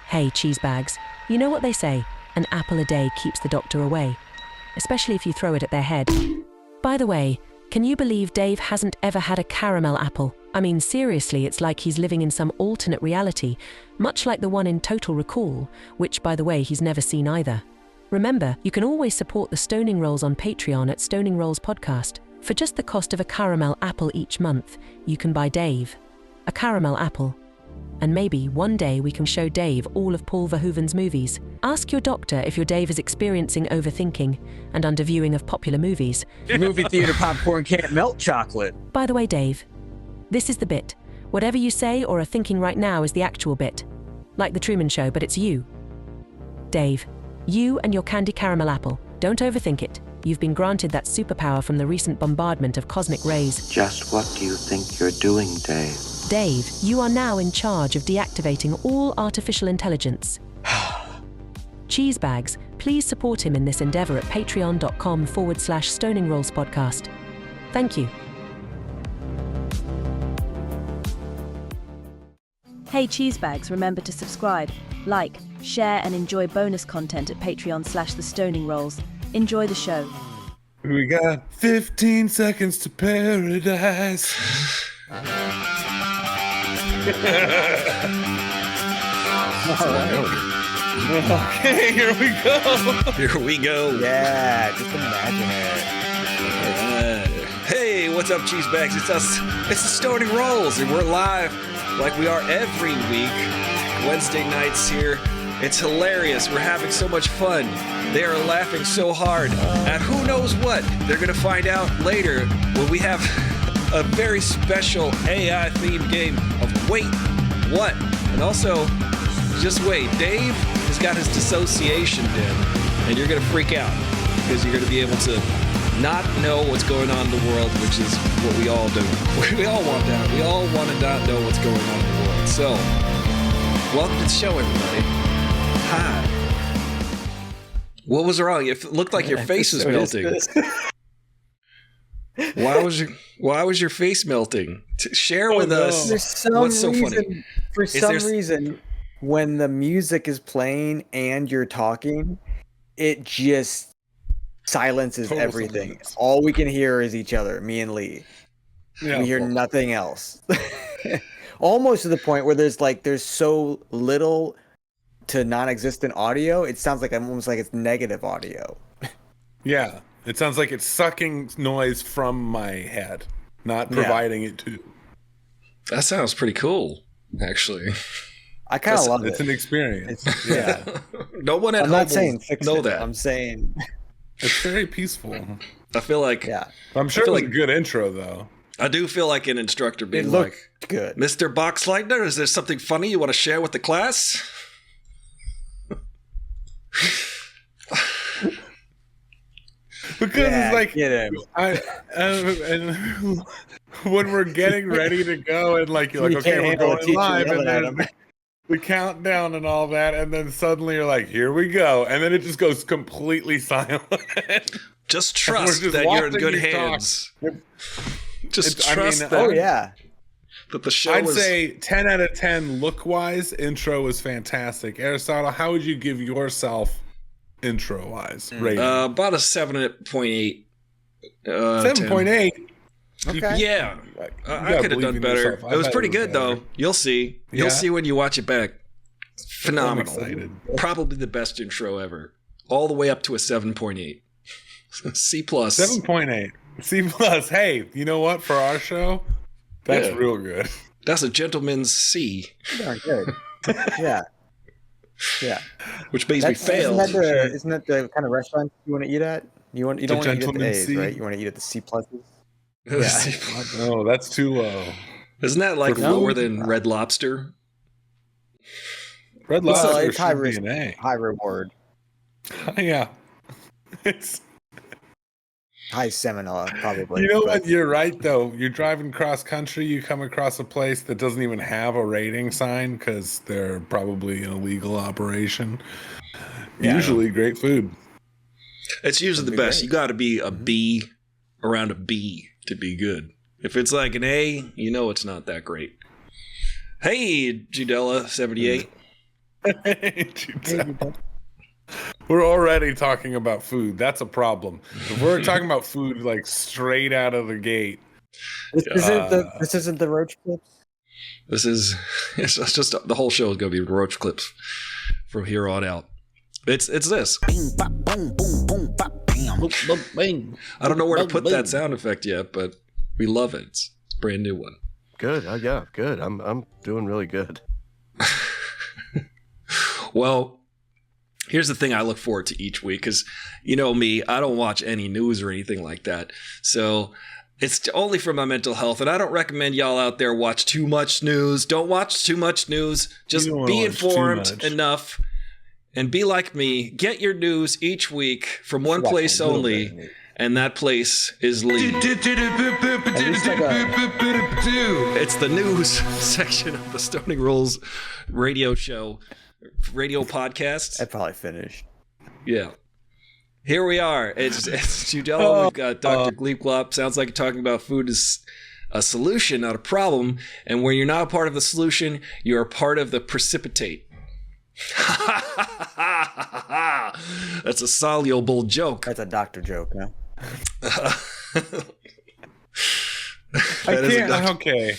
Hey, cheesebags, you know what they say, an apple a day keeps the doctor away, especially if you throw it at their head. By the way, can you believe Dave hasn't ever had a caramel apple? I mean, seriously, it's like he's living in some alternate reality, much like the one in Total Recall, which, by the way, he's never seen either. Remember, you can always support the Stoning Rolls on Patreon at Stoning Rolls Podcast. For just the cost of a caramel apple each month, you can buy Dave a caramel apple. And maybe one day we can show Dave all of Paul Verhoeven's movies. Ask your doctor if your Dave is experiencing overthinking and underviewing of popular movies. Movie theater popcorn can't melt chocolate. By the way, Dave, this is the bit. Whatever you say or are thinking right now is the actual bit. Like the Truman Show, but it's you. Dave, you and your candy caramel apple. Don't overthink it. You've been granted that superpower from the recent bombardment of cosmic rays. Just what do you think you're doing, Dave? Dave, you are now in charge of deactivating all artificial intelligence. Cheesebags, please support him in this endeavor at patreon.com/Stoning Rolls Podcast. Thank you. Hey Cheesebags, remember to subscribe, like, share and enjoy bonus content at Patreon/The Stoning Rolls. Enjoy the show. We got 15 seconds to paradise. Okay, here we go. Here we go. Yeah, just imagine it. Hey, what's up, cheesebags? It's us. It's the Stoning Rolls, and we're live like we are every week. Wednesday nights here. It's hilarious. We're having so much fun. They are laughing so hard at who knows what. They're going to find out later when we have a very special AI-themed game of Wait, What? And also, just wait. Dave has got his dissociation in, and you're going to freak out because you're going to be able to not know what's going on in the world, which is what we all do. We all want that. We all want to not know what's going on in the world. So, welcome to the show, everybody. Hi. What was wrong? It looked like your face was melting. Why was your face melting? Share with us what's so funny. For some reason, when the music is playing and you're talking, it just silences everything. Silence. All we can hear is each other, me and Lee. Yeah, we hear nothing else. Almost to the point where there's so little to non-existent audio, it sounds like almost like it's negative audio. Yeah, it sounds like it's sucking noise from my head, not providing it to. That sounds pretty cool, actually. I kind of love it. It's an experience. Yeah. No one at I'm home not saying will fix know it. that. I'm saying It's very peaceful. I feel like yeah. I'm sure it feel was like- a good intro, though. I do feel like an instructor It being looked like, good. Mr. Boxleitner, is there something funny you want to share with the class? Because Yeah, it's like get him. and when we're getting ready to go and like you're like, You okay, can't we're handle a going teacher live, and yelling at then the countdown and all that, and then suddenly you're like, here we go, and then it just goes completely silent. Just trust just that you're in watching good you talk. hands. Just I trust mean, that, Oh yeah. that the show I'd is... say 10 out of 10 look-wise, intro was fantastic. Aristotle, how would you give yourself intro-wise rating? about a 7.8. 7.8. Okay. Yeah. I gotta could have believe done in better. yourself. I It was bet pretty it was good, though. better. You'll see. You'll Yeah? see when you watch it back. Phenomenal. I'm excited. Probably the best intro ever. All the way up to a 7.8. C+. 7.8. C+. Hey, you know what? For our show, that's Yeah. real good. That's a gentleman's C, Darn good. Yeah. Yeah. which means we Isn't failed. that the kind of restaurant you want to eat at? You don't want to eat at the gentleman's A's, C? right? You want to eat at the C pluses. Yeah. No, that's too low. Isn't that like For lower food? than Red Lobster? Red Well, Lobster it's high should be risk, an A. high reward, Yeah. It's, high seminar, probably. you know but- what? You're right, though. You're driving cross country, you come across a place that doesn't even have a rating sign because they're probably an illegal operation. Yeah. Usually great food. It's usually the That'd be best. great. You got to be a B around a B to be good. If it's like an A, you know it's not that great. Hey, Judella78. We're already talking about food. That's a problem. If we're talking about food like straight out of the gate. This isn't the roach clips. This is it's just the whole show is going to be roach clips from here on out. It's this. Bing, bop, boom, boom, boom, bop, bam, boom, boom, bing. I don't know where to put that sound effect yet, but we love it. It's a brand new one. Good. Yeah, good. I'm doing really good. Well, here's the thing I look forward to each week because, you know me, I don't watch any news or anything like that. So it's only for my mental health. And I don't recommend y'all out there watch too much news. Don't watch too much news. Just be informed enough and be like me. Get your news each week from one place only. And that place is Lee. It's the news section of the Stoning Rules radio show, radio podcast. I probably finished. Yeah. Here we are. It's Judella. We've got Dr. Gleepglop. Sounds like you're talking about food is a solution, not a problem. And when you're not a part of the solution, you're a part of the precipitate. That's a soluble joke. That's a doctor joke, no? Okay.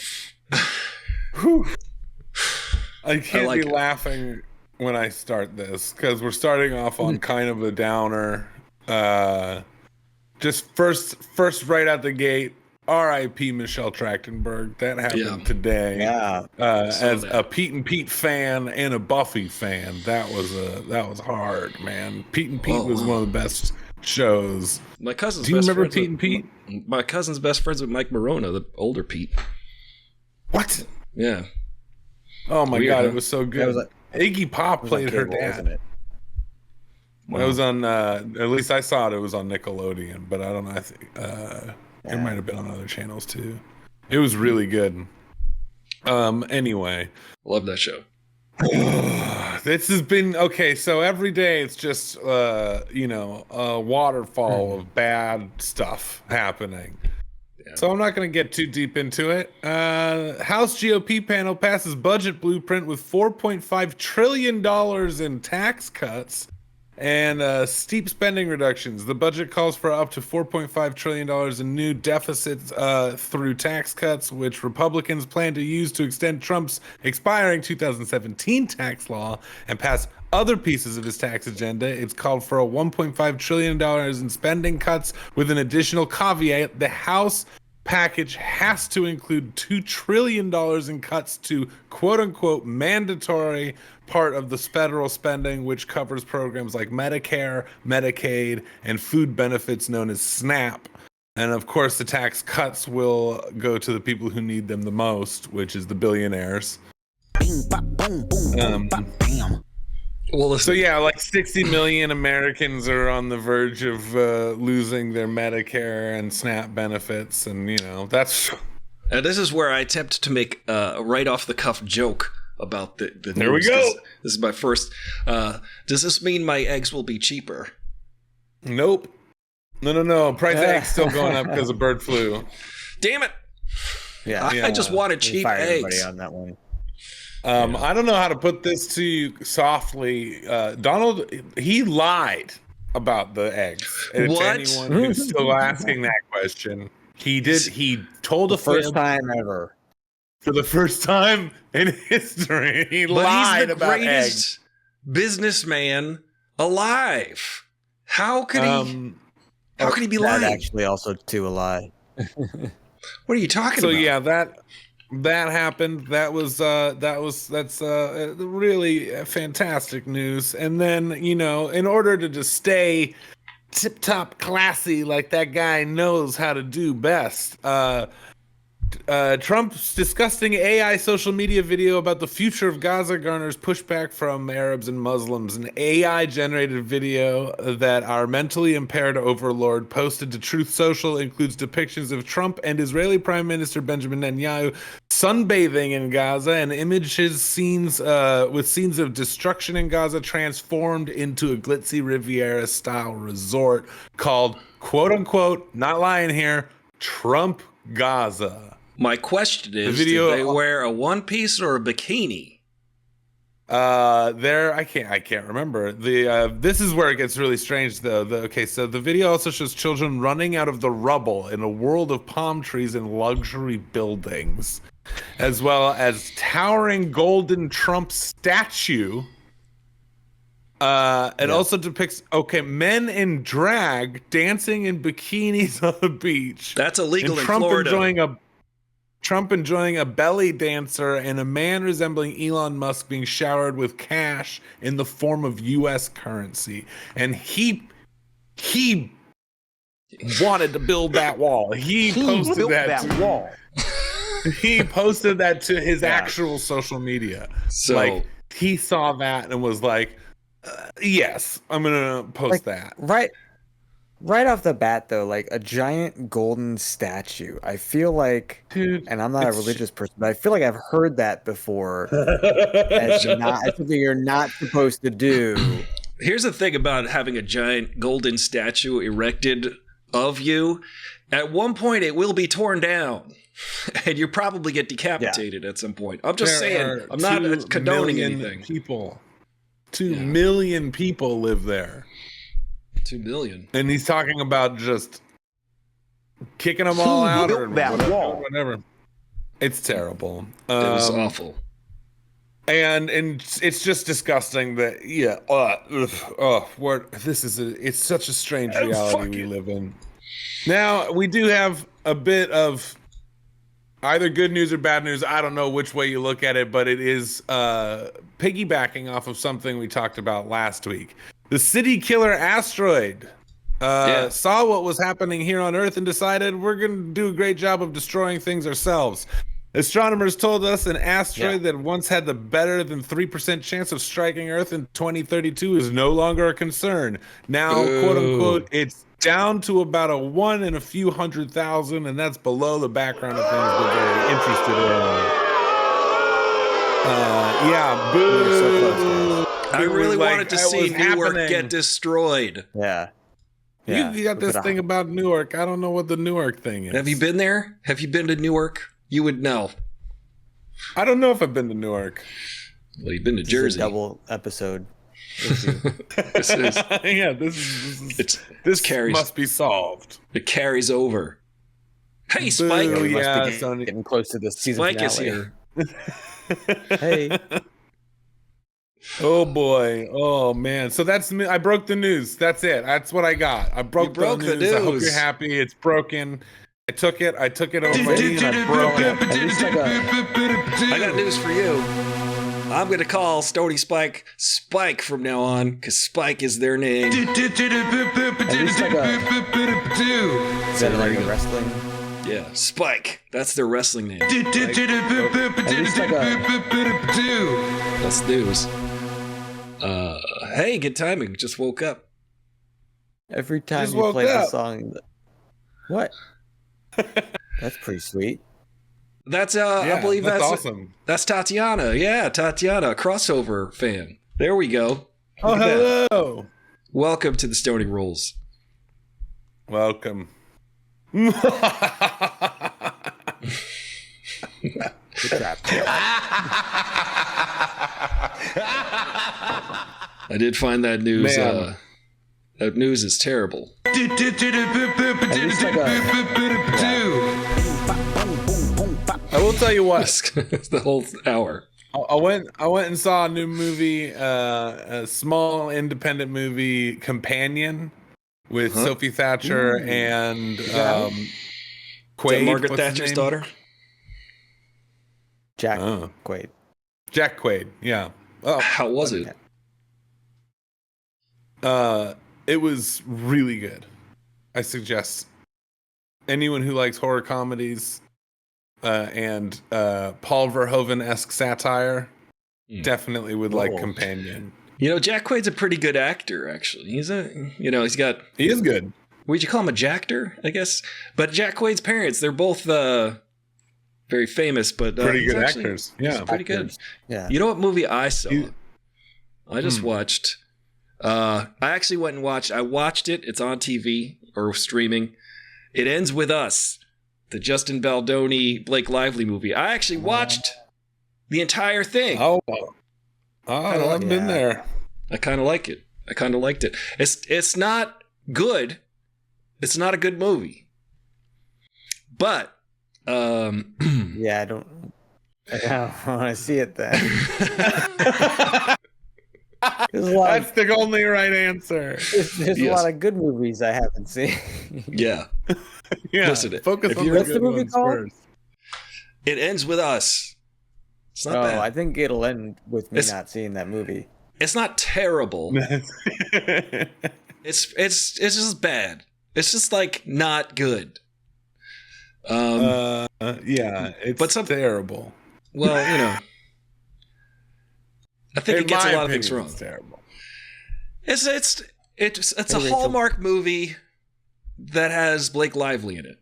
Whew. I can't like be it. laughing when I start this because we're starting off on kind of a downer. Just first right out the gate, R.I.P. Michelle Trachtenberg. That happened today. Yeah. As a Pete and Pete fan and a Buffy fan, that was hard, man. Pete and Pete was one of the best shows. My cousin's Do you best remember friends Pete with, and Pete? My cousin's best friends with Mike Morona, the older Pete. What? Yeah. Oh my Weird, god, huh? it was so That good. was like- Iggy Pop It was on played her cable, dad. wasn't it? It was on, at least I saw it was on Nickelodeon, but I don't know. I think it might have been on other channels too. It was really good. Anyway, Love that show. this has been okay. So every day it's just a waterfall of bad stuff happening. Yeah. So I'm not going to get too deep into it. House GOP panel passes budget blueprint with $4.5 trillion in tax cuts and steep spending reductions. The budget calls for up to $4.5 trillion in new deficits through tax cuts, which Republicans plan to use to extend Trump's expiring 2017 tax law and pass other pieces of his tax agenda. It's called for a $1.5 trillion in spending cuts with an additional caveat. The House package has to include $2 trillion in cuts to quote-unquote mandatory part of the federal spending, which covers programs like Medicare, Medicaid, and food benefits known as SNAP. And of course, the tax cuts will go to the people who need them the most, which is the billionaires. Bing, bop, boom, boom, boom, bop, bam. Well, So listen, yeah, like 60 million Americans are on the verge of losing their Medicare and SNAP benefits, and that's and this is where I attempt to make a right off the cuff joke about the news. There we go. 'Cause this is my first. Does this mean my eggs will be cheaper? Nope. No. Price of eggs still going up because of bird flu. Damn it! Yeah. I just wanted We cheap fired everybody eggs. on that one. I don't know how to put this to you softly. Donald, he lied about the eggs. And What? to anyone who's still asking that question, he did. He told The a first fib time ever. for the first time in history. He But lied he's the about eggs. greatest businessman alive. How could he? How could he be That lying? actually also too a lie. What are you talking So about? yeah, that happened. That's really fantastic news. And then in order to just stay tip top classy, like that guy knows how to do best, Trump's disgusting AI social media video about the future of Gaza garners pushback from Arabs and Muslims. An AI-generated video that our mentally impaired overlord posted to Truth Social includes depictions of Trump and Israeli Prime Minister Benjamin Netanyahu sunbathing in Gaza and images scenes of destruction in Gaza transformed into a glitzy Riviera-style resort called, quote-unquote, not lying here, Trump Gaza. My question is, video- did they wear a one piece or a bikini? I can't remember. This is where it gets really strange though. So the video also shows children running out of the rubble in a world of palm trees and luxury buildings, as well as towering golden Trump statue. It also depicts men in drag dancing in bikinis on the beach. That's illegal and in Trump Florida. Trump enjoying a belly dancer and a man resembling Elon Musk being showered with cash in the form of U.S. currency. And he wanted to build that wall. He posted that wall. He posted that to his actual social media. So like he saw that and was like, yes, I'm gonna post that. Right off the bat, though, like a giant golden statue. I feel like, Dude, and I'm not a religious person, but I feel like I've heard that as something you're not supposed to do. here's the thing about having a giant golden statue erected of you. At one point, it will be torn down, and you probably get decapitated at some point. I'm just saying. I'm not condoning anything. 2 million people live there. 2 million. And he's talking about just kicking them all out or whatever. It's terrible. It was awful. And it's just disgusting that it's such a strange reality we live in. Now we do have a bit of either good news or bad news. I don't know which way you look at it, but it is piggybacking off of something we talked about last week. The city killer asteroid saw what was happening here on Earth and decided we're going to do a great job of destroying things ourselves. Astronomers told us an asteroid that once had the better than 3% chance of striking Earth in 2032 is no longer a concern. Now, quote unquote, it's down to about a 1 in a few 100,000, and that's below the background of things we're very interested in. Boo. I really wanted to see Newark get destroyed. Yeah. You got this thing about Newark. I don't know what the Newark thing is. Have you been there? Have you been to Newark? You would know. I don't know if I've been to Newark. Well, you've been to Jersey. Double episode. This is. Yeah, this carries. Must be solved. It carries over. Hey, Spike. Boo, yeah, getting close to the season Spike finale. is here. Hey. Oh boy. Oh man. So that's me. I broke the news. That's it. That's what I got. I broke the news. I hope you're happy. It's broken. I took it over my knee and I broke it. I got news for you. I'm going to call Stony Spike Spike from now on because Spike is their name. Is that like a wrestling? Yeah, Spike. That's their wrestling name. That's news. Hey, good timing. Just woke up. Every time you play the song. What? That's pretty sweet. That's I believe that's awesome. That's Tatiana. Yeah, Tatiana, crossover fan. There we go. Oh, hello. Welcome to the Stoning Rolls. Welcome. Good job. I did find that news. That news is terrible. I will tell you what. The whole hour. I went and saw a new movie, a small independent movie, Companion, with Sophie Thatcher and Quaid. Margaret Thatcher's daughter? Jack Quaid. Jack Quaid, yeah. Oh, how was it? It was really good. I suggest anyone who likes horror comedies and Paul Verhoeven-esque satire definitely would like Companion. You know, Jack Quaid's a pretty good actor, actually. He is good. Would you call him a jackter, I guess? But Jack Quaid's parents, they're both very famous, but pretty good actors. Yeah, pretty good. Yeah. You know what movie I saw? I just watched. I actually went and watched. I watched it. It's on TV or streaming. It Ends With Us, the Justin Baldoni, Blake Lively movie. I actually watched the entire thing. Oh, I've been there. I kind of like it. I kind of liked it. It's not good. It's not a good movie. But yeah, I don't want to see it then. That's the only right answer. There's a lot of good movies I haven't seen. Yeah. Yeah. Listen, focus on what's the the good movie ones called? first. It ends with us. It's not bad. I think it'll end with me not seeing that movie. It's not terrible. It's just bad. It's just like not good. Yeah, it's terrible. Well, you know, I think In it gets a my lot of things opinion, wrong. It's terrible. It's a Hallmark movie that has Blake Lively in it.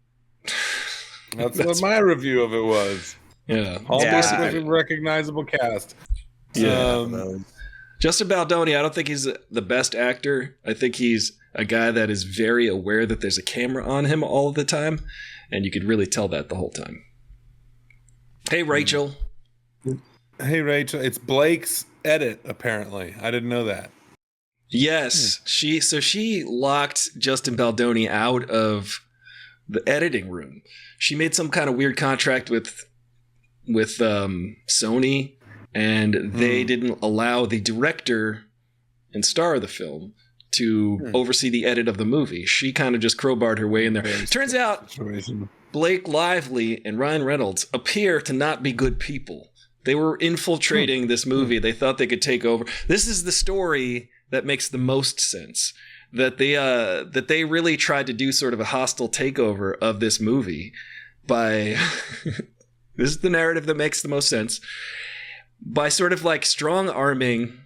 That's what my review of it was. Yeah, Hallmark with a recognizable cast. Yeah. Justin Baldoni, I don't think he's the best actor. I think he's a guy that is very aware that there's a camera on him all the time, and you could really tell that the whole time. Hey, Rachel. Hey, Rachel. It's Blake's edit, apparently. I didn't know that. Yes, she locked Justin Baldoni out of the editing room. She made some kind of weird contract with Sony, and they didn't allow the director and star of the film to oversee the edit of the movie. She kind of just crowbarred her way in there. Turns out Blake Lively and Ryan Reynolds appear to not be good people. They were infiltrating this movie. They thought they could take over. This is the story that makes the most sense. That they really tried to do sort of a hostile takeover of this movie by this is the narrative that makes the most sense, by sort of like strong-arming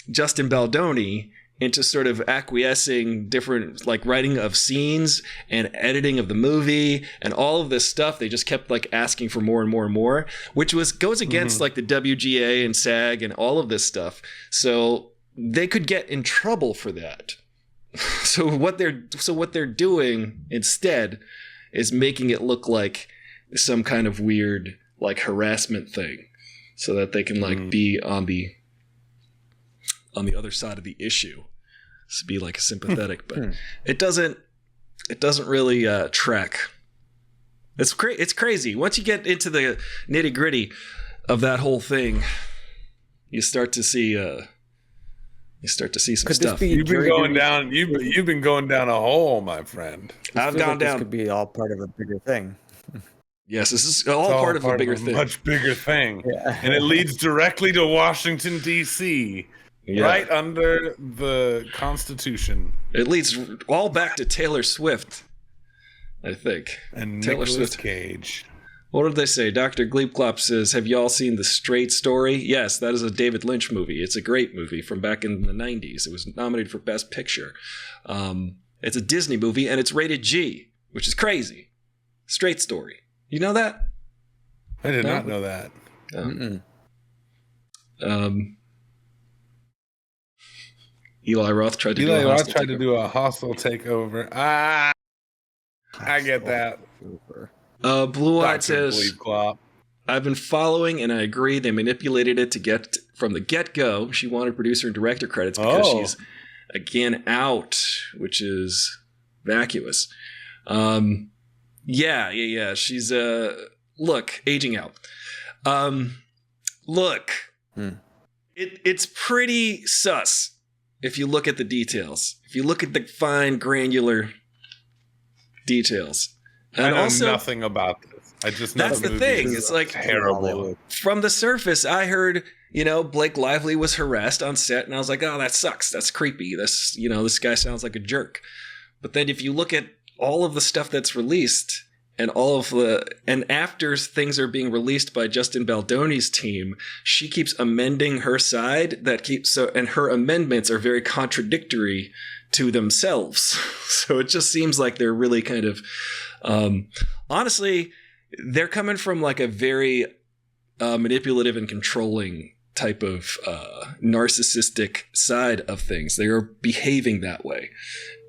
Justin Baldoni into sort of acquiescing different like writing of scenes and editing of the movie and all of this stuff. They just kept like asking for more and more and more, which goes against like the WGA and SAG and all of this stuff. So they could get in trouble for that. So what they're doing instead is making it look like some kind of weird like harassment thing, so that they can like be on the other side of the issue, to be like sympathetic. But it doesn't really track. It's crazy. Once you get into the nitty gritty of that whole thing, you start to see some stuff. You've been going down. You've been going down a hole, my friend. I've gone down. This could be all part of a bigger thing. Yes, this is all part of a bigger thing. Much bigger thing. Yeah. And it leads directly to Washington, D.C., right under the Constitution. It leads all back to Taylor Swift, I think. And Taylor Nicolas Cage. What did they say? Dr. Gleepclop says, have you all seen The Straight Story? Yes, that is a David Lynch movie. It's a great movie from back in the 90s. It was nominated for Best Picture. It's a Disney movie, and it's rated G, which is crazy. Straight Story. You know that? I did not know that. Eli Roth tried to do a hostile takeover. I get that. Blue Eyed says, I've been following and I agree they manipulated it to get from the get-go. She wanted producer and director credits because she's again out, which is vacuous. Yeah. She's look, aging out. Look. It's pretty sus if you look at the details. If you look at the fine granular details. And I know also nothing about this. I just know that's the thing. It's like terrible. From the surface, I heard, Blake Lively was harassed on set, and I was like, oh, that sucks. That's creepy. This guy sounds like a jerk. But then if you look at all of the stuff that's released and after things are being released by Justin Baldoni's team, she keeps amending her side and her amendments are very contradictory to themselves. So it just seems like they're really kind of, honestly, they're coming from like a very manipulative and controlling type of narcissistic side of things. They are behaving that way.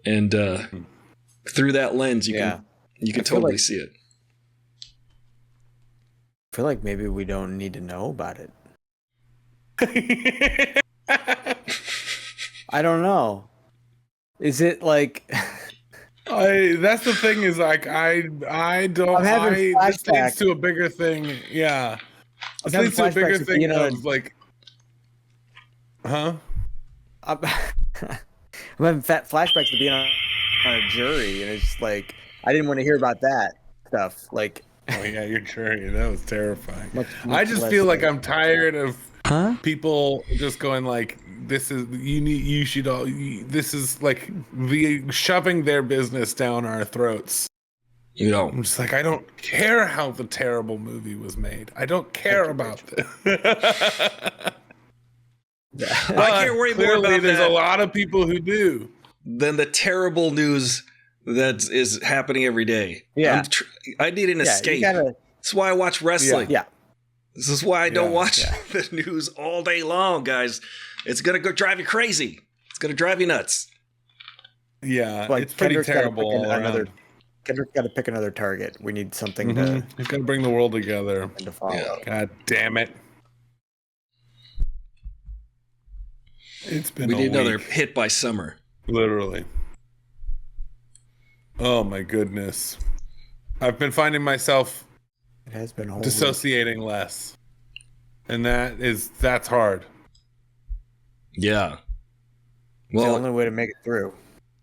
And through that lens, you can totally see it. I feel like maybe we don't need to know about it. I don't know. Is it like? That's the thing is like I don't I'm having this leads flashbacks. to a bigger thing. Yeah. I'm This having leads to a bigger flashbacks of thing being on of like I'm, I'm having flashbacks to being on a jury, and it's just like I didn't want to hear about that stuff. Like, oh yeah, your jury. That was terrifying. Much I just less feel like like- I'm tired of people just going like, "This is you should all." This is like the shoving their business down our throats. You know, I'm just like, I don't care how the terrible movie was made. I don't care about this. I can't worry more Clearly, about there's that a lot of people who do. than the terrible news that is happening every day. Yeah. I need an Yeah, escape. you gotta. That's why I watch wrestling. Yeah. This is why I don't Yeah, watch the news all day long, guys. It's gonna go drive you crazy. It's gonna drive you nuts. Yeah, Like it's pretty Kendrick's gotta terrible pick all around. Kendrick's got to pick another target. We need something He's gonna bring the world together. to follow. Yeah. God damn it! It's been We a need another week, hit by summer. literally. Oh my goodness! I've been finding myself It has been a whole dissociating less, and that's hard. Yeah. It's the Well, only way to make it through.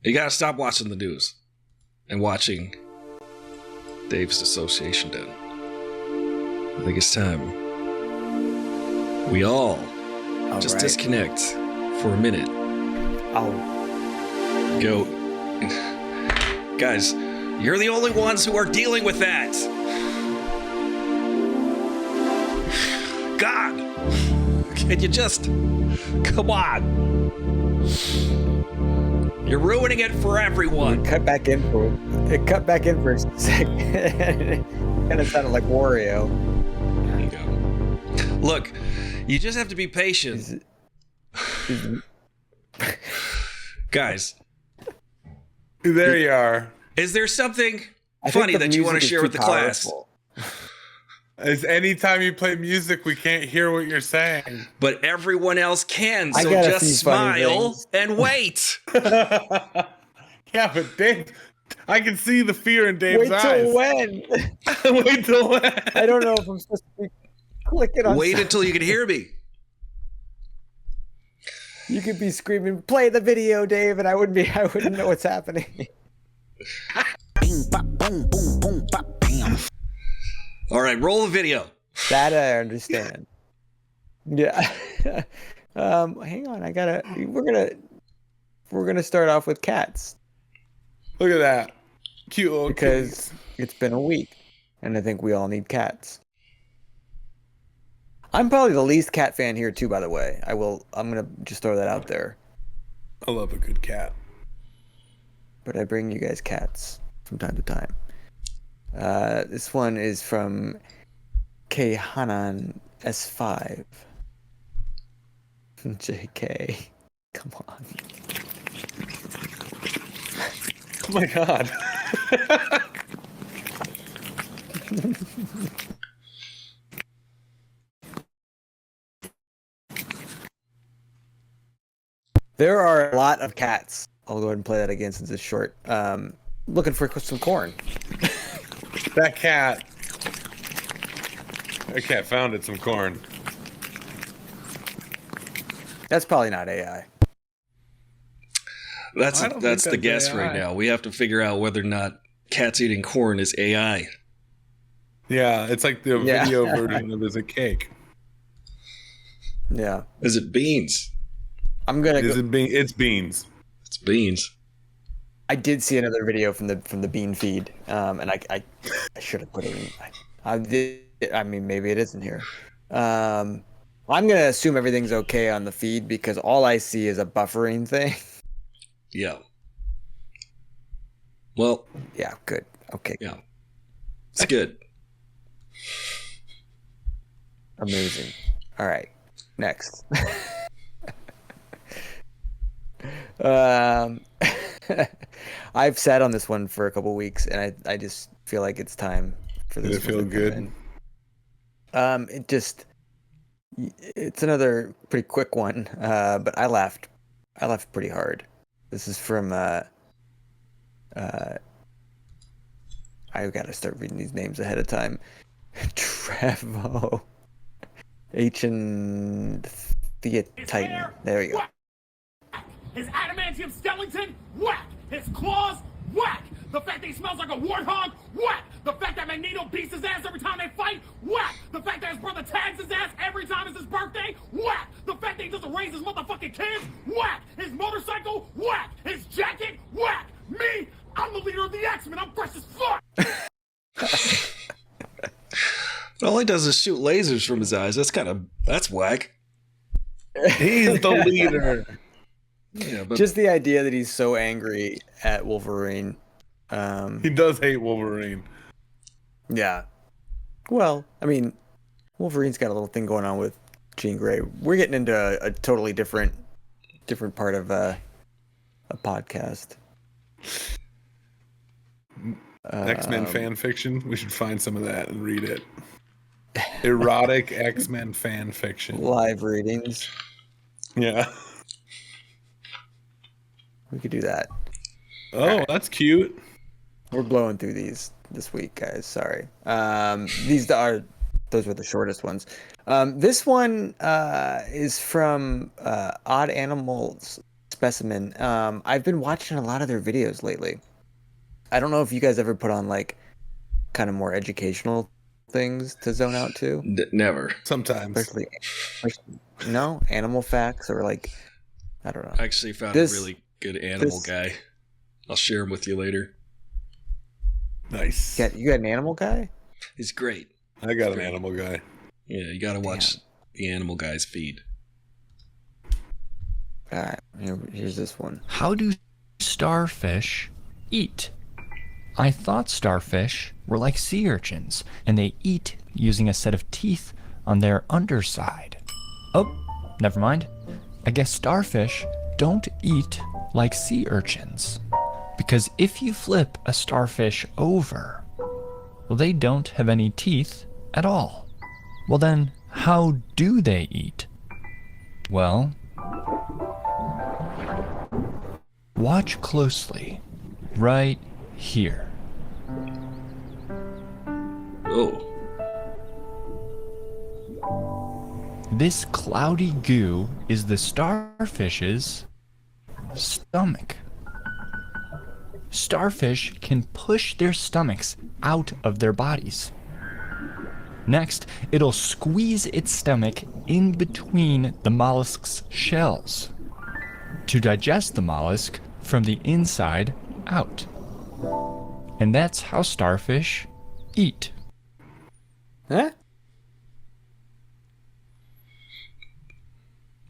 you gotta stop watching the news and watching Dave's Dissociation Den. I think it's time we all just right. disconnect for a minute. I'll Go. Guys, you're the only ones who are dealing with that. God, can you just come on? You're ruining it for everyone. cut back in for a second. It kind of sounded like Wario. There you go. Look, you just have to be patient. Guys, There you are. is there something I think funny the that you want to music is share too with the class? powerful. As anytime you play music, we can't hear what you're saying. But everyone else can, I so got a just few funny smile things. and wait. Yeah, but Dave, I can see the fear in Dave's Wait eyes. till when? Wait till when? I don't know if I'm supposed to be clicking on. Wait until you can hear me. You could be screaming, "Play the video, Dave," and I wouldn't know what's happening. Bing, bop, boom, boom, boom, bop, bam. All right, roll the video. That I understand. Yeah. Hang on, we're gonna start off with cats Look at that. Cute little because kitties. it's been a week, and I think we all need cats. I'm probably the least cat fan here too, by the way. I'm gonna just throw that out there. I love a good cat. But I bring you guys cats from time to time. This one is from K Hanan S5. JK. Come on. Oh my god. There are a lot of cats. I'll go ahead and play that again since it's short. Looking for some corn. That cat found it some corn. That's probably not AI. That's I don't that's think the that's guess right AI. now. We have to figure out whether or not cats eating corn is AI. Yeah, it's like the Yeah. video version of Is It Cake? Yeah. Is it beans? I'm gonna Is go. it it's beans. It's beans. I did see another video from the bean feed, and I should have put it in. I did. I mean, maybe it isn't here. I'm gonna assume everything's okay on the feed because all I see is a buffering thing. Yeah. Well, Yeah, good. Okay, yeah. It's good. amazing. All right, next. I've sat on this one for a couple weeks, and I just feel like it's time for Did this. it feel one to come good? in. It just It's another pretty quick one, but I laughed pretty hard. This is from I gotta start reading these names ahead of time. Trevo H and Thea Titan. There we go. His adamantium skeleton, whack! His claws, whack! The fact that he smells like a warthog, whack! The fact that Magneto beats his ass every time they fight, whack! The fact that his brother tags his ass every time it's his birthday, whack! The fact that he doesn't raise his motherfucking kids, whack! His motorcycle, whack! His jacket, whack! Me, I'm the leader of the X-Men, I'm fresh as fuck! All he does is shoot lasers from his eyes. That's whack. He's the leader. Yeah, but Just the idea that he's so angry at Wolverine. He does hate Wolverine. Yeah. Well, I mean, Wolverine's got a little thing going on with Jean Grey. We're getting into a totally different part of a podcast. X-Men fan fiction. We should find some of that and read it. Erotic X-Men fan fiction. Live readings. Yeah. We could do that. Oh, that's cute. We're blowing through these this week, guys. Sorry. Those were the shortest ones. This one is from Odd Animals Specimen. I've been watching a lot of their videos lately. I don't know if you guys ever put on like kind of more educational things to zone out to. never. Sometimes. Especially animal facts or like, I don't know. I actually found a really good animal guy. I'll share him with you later. Nice. You got an animal guy? He's great. I got an animal guy. Yeah, you got to watch the animal guy's feed. All right, here's this one. How do starfish eat? I thought starfish were like sea urchins, and they eat using a set of teeth on their underside. Oh, never mind. I guess starfish don't eat like sea urchins. Because if you flip a starfish over, well, they don't have any teeth at all. Well then, how do they eat? Well, watch closely. Right here. Oh. This cloudy goo is the starfish's stomach. Starfish can push their stomachs out of their bodies. Next, it'll squeeze its stomach in between the mollusk's shells to digest the mollusk from the inside out. And that's how starfish eat. Huh?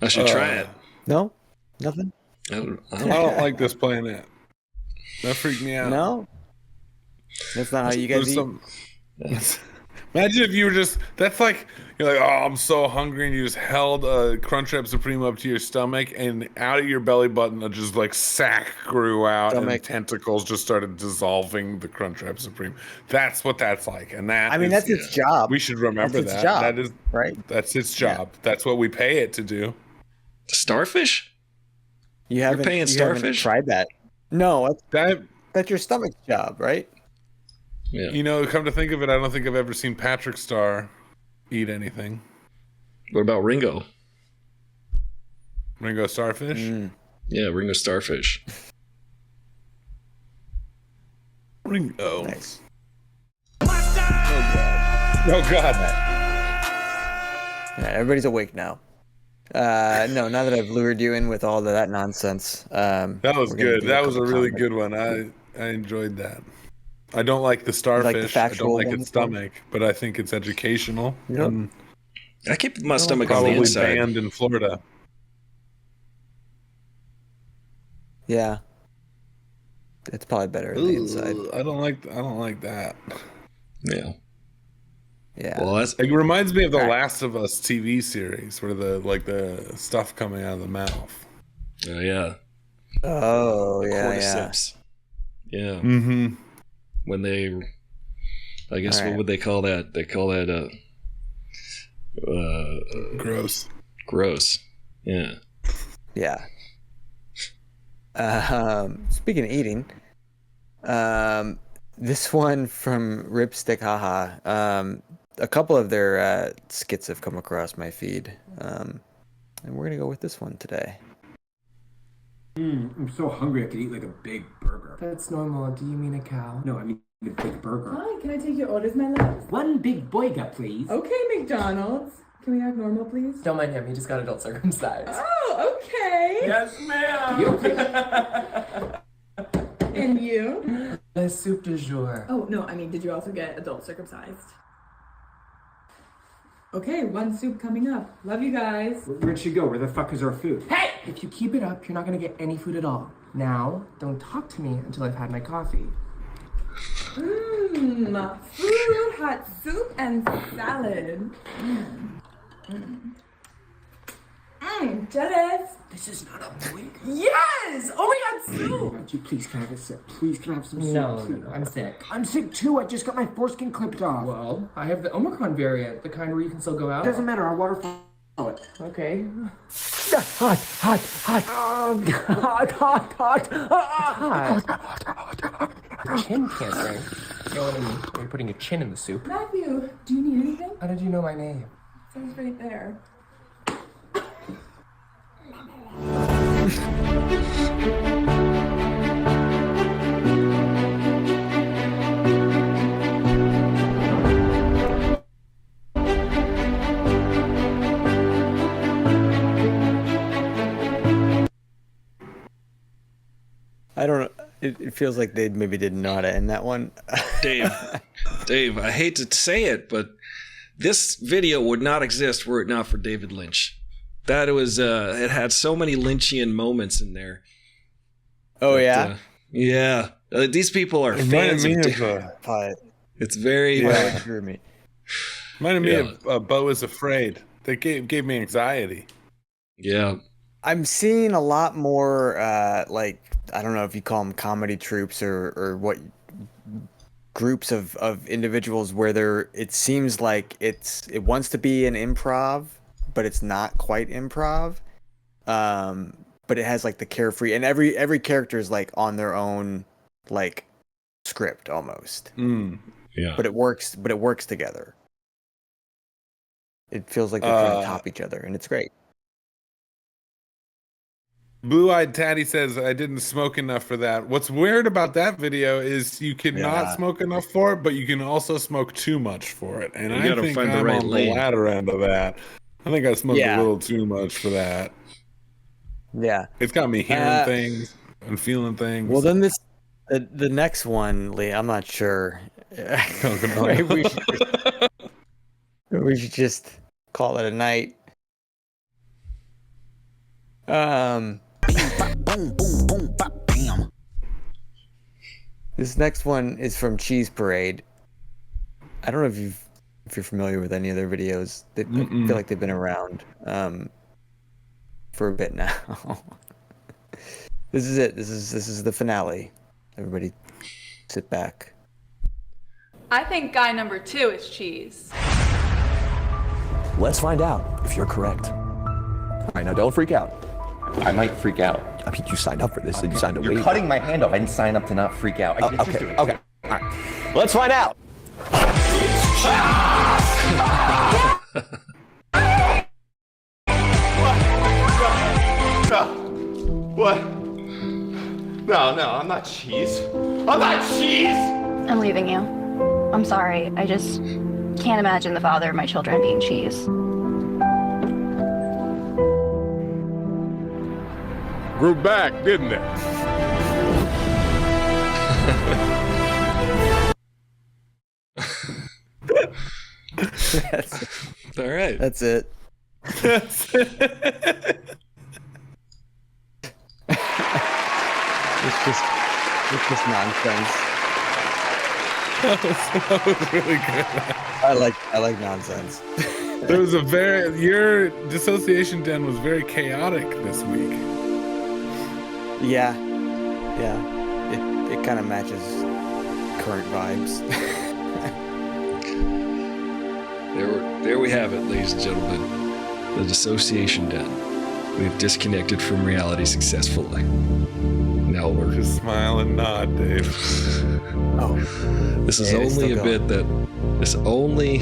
I should try it. No? Nothing? I don't I don't like this planet. That freaked me out. No? That's not how you guys eat? Imagine if you were just, that's like, you're like, oh, I'm so hungry, and you just held a Crunchwrap Supreme up to your stomach, and out of your belly button, a just like sack grew out, and tentacles just started dissolving the Crunchwrap Supreme. That's what that's like, and that's its job. We should remember that's its that. Job, that is right. That's its job. Yeah. That's what we pay it to do. Starfish? You're paying starfish? Tried that? No, that's your stomach's job, right? Yeah. You know, come to think of it, I don't think I've ever seen Patrick Star eat anything. What about Ringo? Ringo Starfish? Yeah, Ringo Starfish. Ringo. Nice. Oh God. Yeah, everybody's awake now. No, now that I've lured you in with all of that nonsense. That was good. That was a really good one. I enjoyed that. I don't like the starfish. I don't like its stomach, but I think it's educational. Yep. I keep my stomach on the inside. Probably banned in Florida. Yeah. It's probably better on the inside. I don't like that. Yeah. Yeah. Well, it reminds me of the Last of Us TV series, where the stuff coming out of the mouth. Oh yeah. Oh yeah. Cordyceps. Yeah. Mm-hmm. When they, I guess, what would they call that? They call that Gross. Gross. Yeah. Yeah. Speaking of eating, this one from Ripstick Haha. A couple of their skits have come across my feed, and we're gonna go with this one today. I'm so hungry I could eat like a big burger. That's normal. Do you mean a cow? No, I mean a big burger. Hi, can I take your orders, my love? One big boyga, please. Okay, McDonald's. Can we have normal, please? Don't mind him. He just got adult circumcised. Oh, okay. Yes, ma'am. And you? Le soup du jour. Oh, no, I mean, did you also get adult circumcised? Okay, one soup coming up. Love you guys. Where'd she go? Where the fuck is our food? Hey! If you keep it up, you're not gonna get any food at all. Now, don't talk to me until I've had my coffee. Food, hot soup, and salad. Jealous. This is not a boyga. Yes! Oh my god, soup! Would you please can I have a sip? Please can I have some soup? No, please? I'm sick. I'm sick too. I just got my foreskin clipped off. Well, I have the Omicron variant, the kind where you can still go out. Doesn't matter. Our water it. Okay. Hot. Chin cancer. You know what I mean? You're putting your chin in the soup. Matthew, do you need anything? How did you know my name? It says right there. I don't know. It feels like they maybe didn't know how to end that one. Dave, I hate to say it, but this video would not exist were it not for David Lynch. That was it had so many Lynchian moments in there. Oh yeah, yeah. These people are fans of It's very me. Reminded me of Beau is Afraid. That gave me anxiety. Yeah. I'm seeing a lot more like, I don't know if you call them comedy troupes or what, groups of individuals where it seems like it wants to be an improv, but it's not quite improv. But it has like the carefree, and every character is like on their own like script almost. Yeah. But it works together. It feels like they're trying to top each other, and it's great. Blue-Eyed Tatty says, I didn't smoke enough for that. What's weird about that video is you can not smoke enough for it, but you can also smoke too much for it. And I think I'm on the latter end of that. I think I smoked a little too much for that. Yeah. It's got me hearing things and feeling things. Well, then the next one, Lee, I'm not sure. we should just call it a night. This next one is from Cheese Parade. I don't know if you're familiar with any of their videos. I feel like they've been around for a bit now. This is it. This is the finale. Everybody, sit back. I think guy number 2 is cheese. Let's find out if you're correct. All right, now don't freak out. I might freak out. I mean, you signed up for this, and you signed a waiver. You're cutting my hand off. I didn't sign up to not freak out. Okay. All right. Let's find out. What? No, I'm not cheese. I'm not cheese! I'm leaving you. I'm sorry. I just can't imagine the father of my children being cheese. Grew back, didn't it? All right. That's it. It's just nonsense. That was really good. I like nonsense. There was your dissociation den was very chaotic this week. Yeah. It kind of matches current vibes. There we have it, ladies and gentlemen. The dissociation done. We've disconnected from reality successfully. Now we're just smile and nod, Dave. Oh, this is only a bit that this only.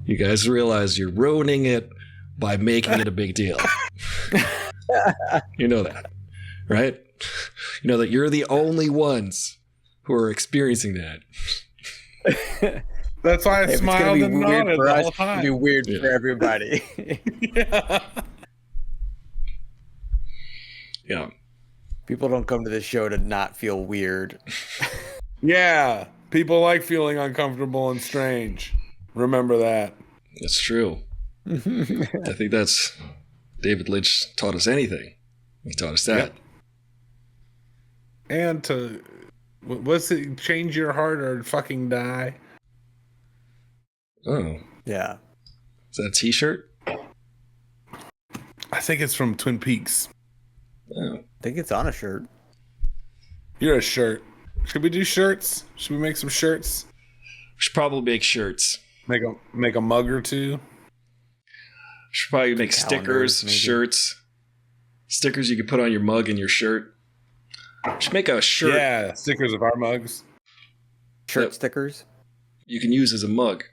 You guys realize you're ruining it by making it a big deal. You know that, right? You know that you're the only ones who are experiencing that. That's why I smiled and nodded the whole time. It'll be weird for everybody. Yeah. People don't come to this show to not feel weird. Yeah. People like feeling uncomfortable and strange. Remember that. That's true. I think that's David Lynch taught us anything. He taught us that. Yep. And to what's it? Change your heart or fucking die. Oh. Yeah. Is that a t-shirt? I think it's from Twin Peaks. Oh. I think it's on a shirt. You're a shirt. Should we do shirts? Should we make some shirts? We should probably make shirts. Make a mug or two. Should probably make stickers, maybe. shirts. Stickers you can put on your mug and your shirt. Should make a shirt. Yeah, stickers of our mugs. Shirt stickers? You can use as a mug.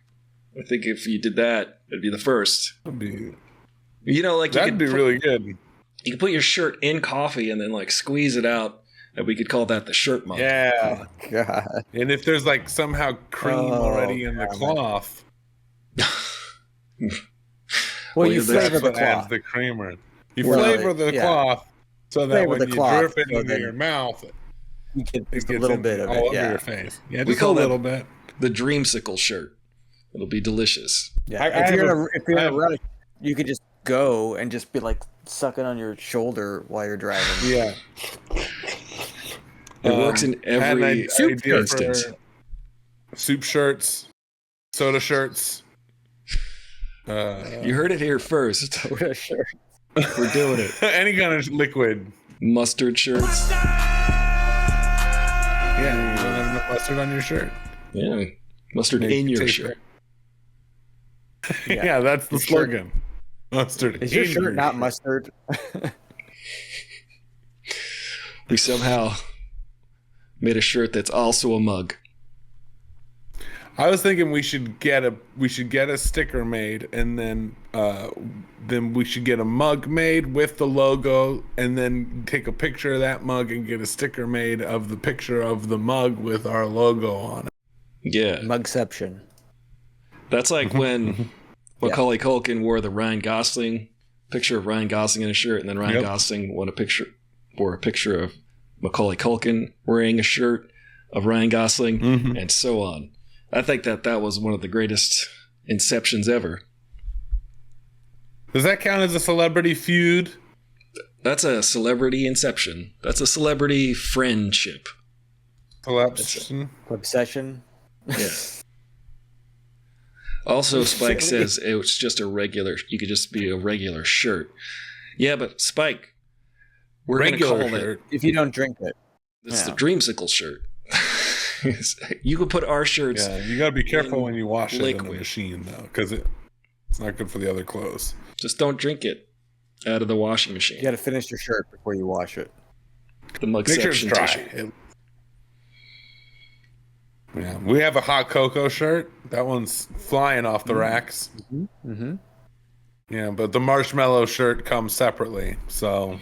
I think if you did that, it'd be the first. You know, like that'd be really good. You could put your shirt in coffee and then like squeeze it out, and we could call that the shirt mug. Yeah. Oh, God. And if there's like somehow cream already in the cloth. Well, you flavor the what adds cloth. the creamer. You flavor the cloth so that when you drip it into your mouth, you get it just a gets little bit of all it. over Yeah. your face. Yeah, We just call a that little bit. the dreamsicle shirt. It'll be delicious. Yeah. I If you're have in a rush, you could just go and just be like sucking on your shoulder while you're driving. Yeah. It works in every instance. Soup shirts, soda shirts. You heard it here first. Soda shirt. We're doing it. Any kind of liquid. Mustard shirts. Yeah, you don't have enough mustard on your shirt. Yeah. Mustard in your shirt. Yeah, that's the slogan. Mustard. Is your in shirt not mustard? We somehow made a shirt that's also a mug. I was thinking we should get a sticker made, and then we should get a mug made with the logo, and then take a picture of that mug and get a sticker made of the picture of the mug with our logo on it. Yeah. Mugception. That's like when Macaulay Culkin wore the Ryan Gosling picture of Ryan Gosling in a shirt, and then Ryan Gosling wore a picture of Macaulay Culkin wearing a shirt of Ryan Gosling, and so on. I think that was one of the greatest inceptions ever. Does that count as a celebrity feud? That's a celebrity inception. That's a celebrity friendship. Obsession. Yeah. Also, Spike says it was just you could just be a regular shirt. Yeah, but Spike, we're going to call it. If you don't drink it. It's the dreamsicle shirt. You could put our shirts. Yeah, you got to be careful when you wash it in the machine, though, because it's not good for the other clothes. Just don't drink it out of the washing machine. You got to finish your shirt before you wash it. The mug Make sure it's section dry. tissue. Yeah, we have a hot cocoa shirt. That one's flying off the racks. Mm-hmm. Yeah, but the marshmallow shirt comes separately, so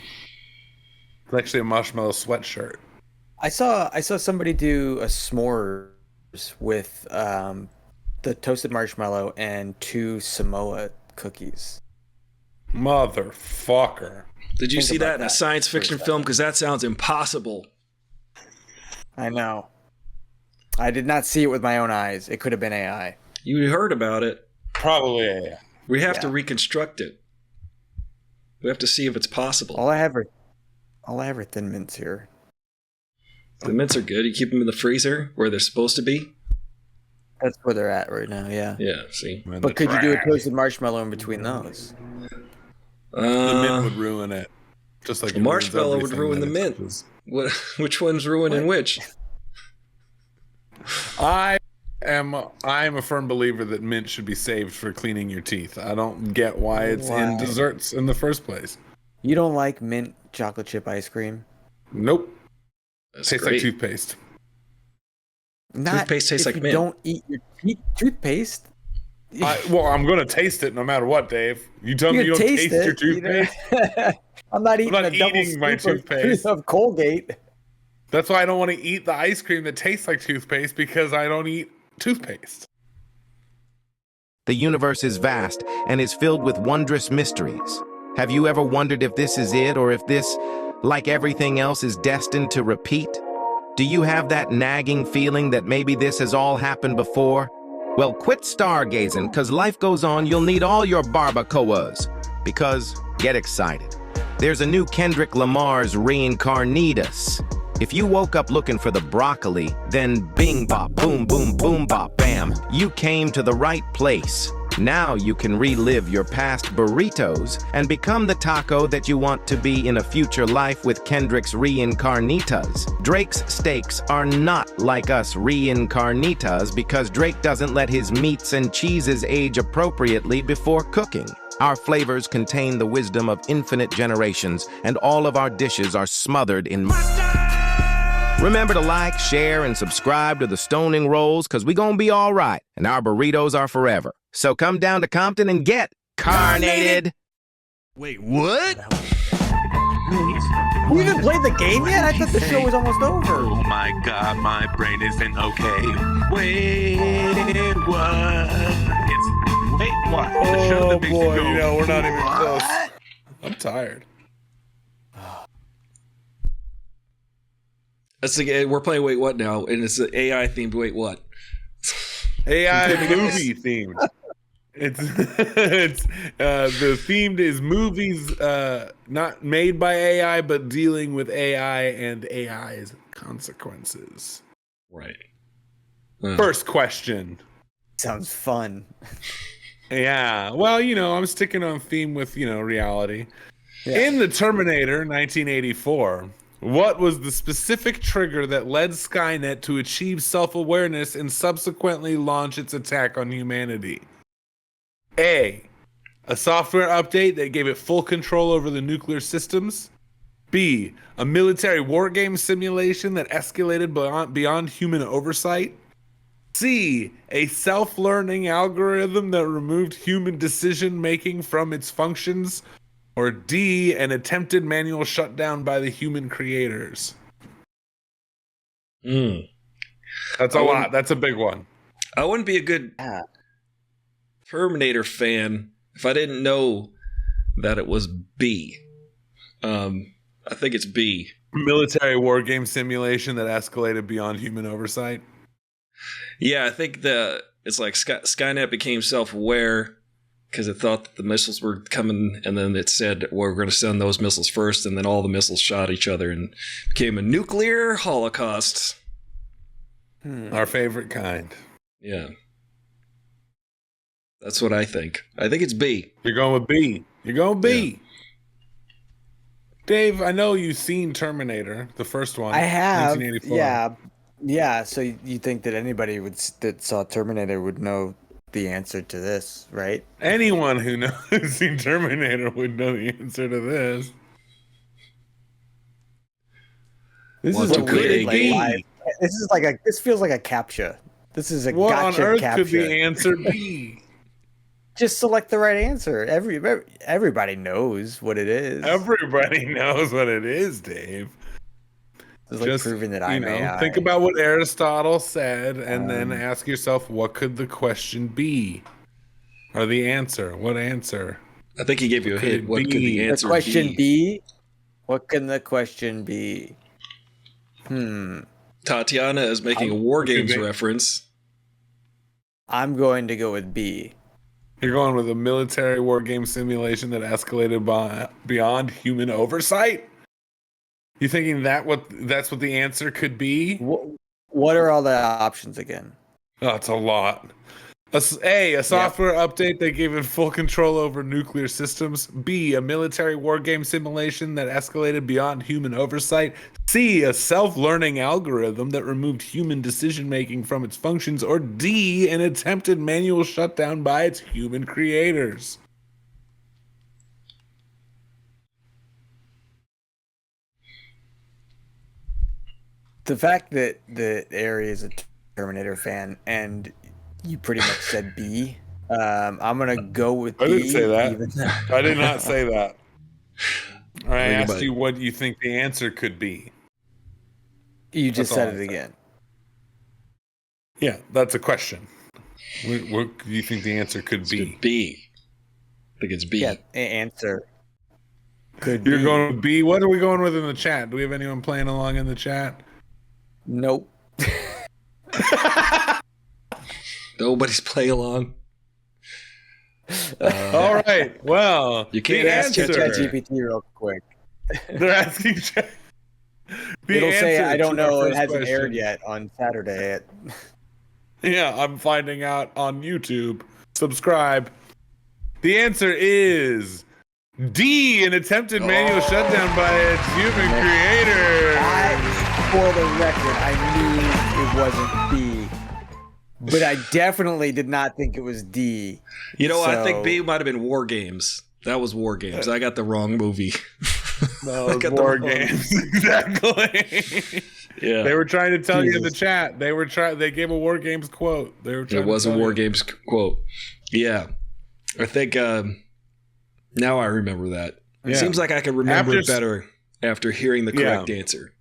it's actually a marshmallow sweatshirt. I saw somebody do a s'mores with the toasted marshmallow and 2 Samoa cookies. Motherfucker. Did you see that in a science fiction film? Because that sounds impossible. I know. I did not see it with my own eyes. It could have been AI. You heard about it. Probably AI. We have to reconstruct it. We have to see if it's possible. All I have are Thin Mints here. The mints are good. You keep them in the freezer where they're supposed to be. That's where they're at right now, yeah. Yeah, see. But could you do a toasted marshmallow in between those? The mint would ruin it. Just like the marshmallow would ruin the mint. Which one's ruining which? I I'm a firm believer that mint should be saved for cleaning your teeth. I don't get why it's in desserts in the first place. You don't like mint chocolate chip ice cream? Nope. That's Tastes great. like toothpaste. Toothpaste tastes like mint. Don't eat your toothpaste. Well, I'm going to taste it no matter what, Dave. You tell me you don't taste your toothpaste? I'm not eating I'm not a double eating my scoop toothpaste. of Colgate. That's why I don't want to eat the ice cream that tastes like toothpaste, because I don't eat toothpaste. The universe is vast and is filled with wondrous mysteries. Have you ever wondered if this is it, or if this, like everything else, is destined to repeat? Do you have that nagging feeling that maybe this has all happened before? Well, quit stargazing, because life goes on. You'll need all your barbacoas. Because, get excited. There's a new Kendrick Lamar's Reincarnitas. If you woke up looking for the broccoli, then bing bop, boom, boom, boom bop, bam, you came to the right place. Now you can relive your past burritos and become the taco that you want to be in a future life with Kendrick's Reincarnitas. Drake's steaks are not like us Reincarnitas because Drake doesn't let his meats and cheeses age appropriately before cooking. Our flavors contain the wisdom of infinite generations, and all of our dishes are smothered in mustard. Remember to like, share, and subscribe to the Stoning Rolls, because we gonna be all right, and our burritos are forever. So come down to Compton and get carnated. Wait, what? We even played the game yet? I thought the show was almost over. Oh my god, my brain isn't okay. Wait, what? Wait, what? The show that makes you go, you know, we're not even close. I'm tired. That's like, we're playing Wait What now, and it's an AI themed Wait What. AI movie themed. It's the themed is movies not made by AI but dealing with AI and AI's consequences. Right. First question. Sounds fun. Yeah. Well, you know, I'm sticking on theme with, you know, reality. Yeah. In the Terminator 1984, what was the specific trigger that led Skynet to achieve self-awareness and subsequently launch its attack on humanity? A software update that gave it full control over the nuclear systems. B, a military war game simulation that escalated beyond human oversight. C, a self-learning algorithm that removed human decision-making from its functions. Or D, an attempted manual shutdown by the human creators. That's a lot. That's a big one. I wouldn't be a good Terminator fan if I didn't know that it was B. I think it's B. Military war game simulation that escalated beyond human oversight. Yeah, I think it's like Skynet became self-aware because it thought that the missiles were coming, and then it said, well, we're going to send those missiles first, and then all the missiles shot each other and became a nuclear holocaust. Our favorite kind. Yeah. That's what I think. I think it's B. You're going with B. You're going B. Yeah. Dave, I know you've seen Terminator, the first one. I have. 1984. Yeah. So you think that anybody that saw Terminator would know the answer to this, right? Anyone who knows seen Terminator would know the answer to this. This is a weird live. This feels like a captcha. This is a what gotcha on earth captcha. Could the answer be? Just select the right answer. Everybody knows what it is. Everybody knows what it is, Dave. It's like proving that I'm AI. Think about what Aristotle said, and then ask yourself, what could the question be? Or the answer? What answer? I think he gave you a hint. What could the answer be? The question be? What can the question be? Tatiana is making a War Games reference. I'm going to go with B. You're going with a military war game simulation that escalated beyond human oversight? You thinking that's what the answer could be? What are all the options again? Oh, it's a lot. A software update that gave it full control over nuclear systems. B, a military war game simulation that escalated beyond human oversight. C, a self-learning algorithm that removed human decision-making from its functions. Or D, an attempted manual shutdown by its human creators. The fact that Ari is a Terminator fan and you pretty much said B, I'm gonna go with B. I didn't say that. Even though... I did not say that. I asked about you what you think the answer could be. You just That's all said I it again. Yeah, that's a question. What do you think the answer could be? B. I think it's B. Yeah, answer. Could You're be. going with B. What are we going with in the chat? Do we have anyone playing along in the chat? Nope. Nobody's playing along. All right. Well, you can't ask ChatGPT real quick. They're asking. It'll say, "I don't know. It hasn't question. aired yet on Saturday." Yeah, I'm finding out on YouTube. Subscribe. The answer is D, an attempted manual shutdown by its human creator. For the record, I knew it wasn't B, but I definitely did not think it was D. You know, I think B might have been War Games. That was War Games. I got the wrong movie. No, it was War Games. Exactly. Yeah. They were trying to tell you in the chat. They gave a War Games quote. It was a War Games quote. Yeah. I think now I remember that. It Yeah. seems like I could remember it better after hearing the correct answer.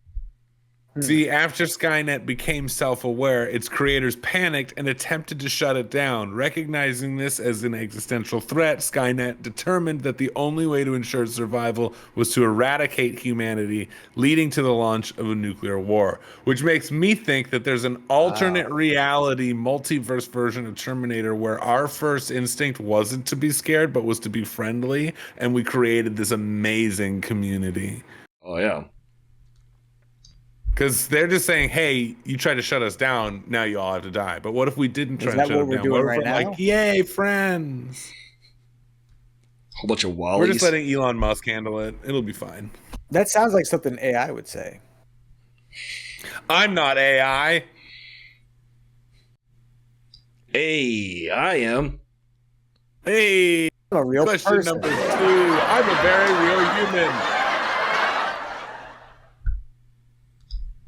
See, after Skynet became self-aware, its creators panicked and attempted to shut it down. Recognizing this as an existential threat, Skynet determined that the only way to ensure survival was to eradicate humanity, leading to the launch of a nuclear war. Which makes me think that there's an alternate reality, multiverse version of Terminator where our first instinct wasn't to be scared, but was to be friendly, and we created this amazing community. Oh, yeah. Because they're just saying, hey, you tried to shut us down, now you all have to die. But what if we didn't try to shut them down? What if we're like, yay, friends? Whole bunch of Wallies. We're just letting Elon Musk handle it. It'll be fine. That sounds like something AI would say. I'm not AI. Hey, I am. Hey, I'm a real question person. number 2. I'm a very real human.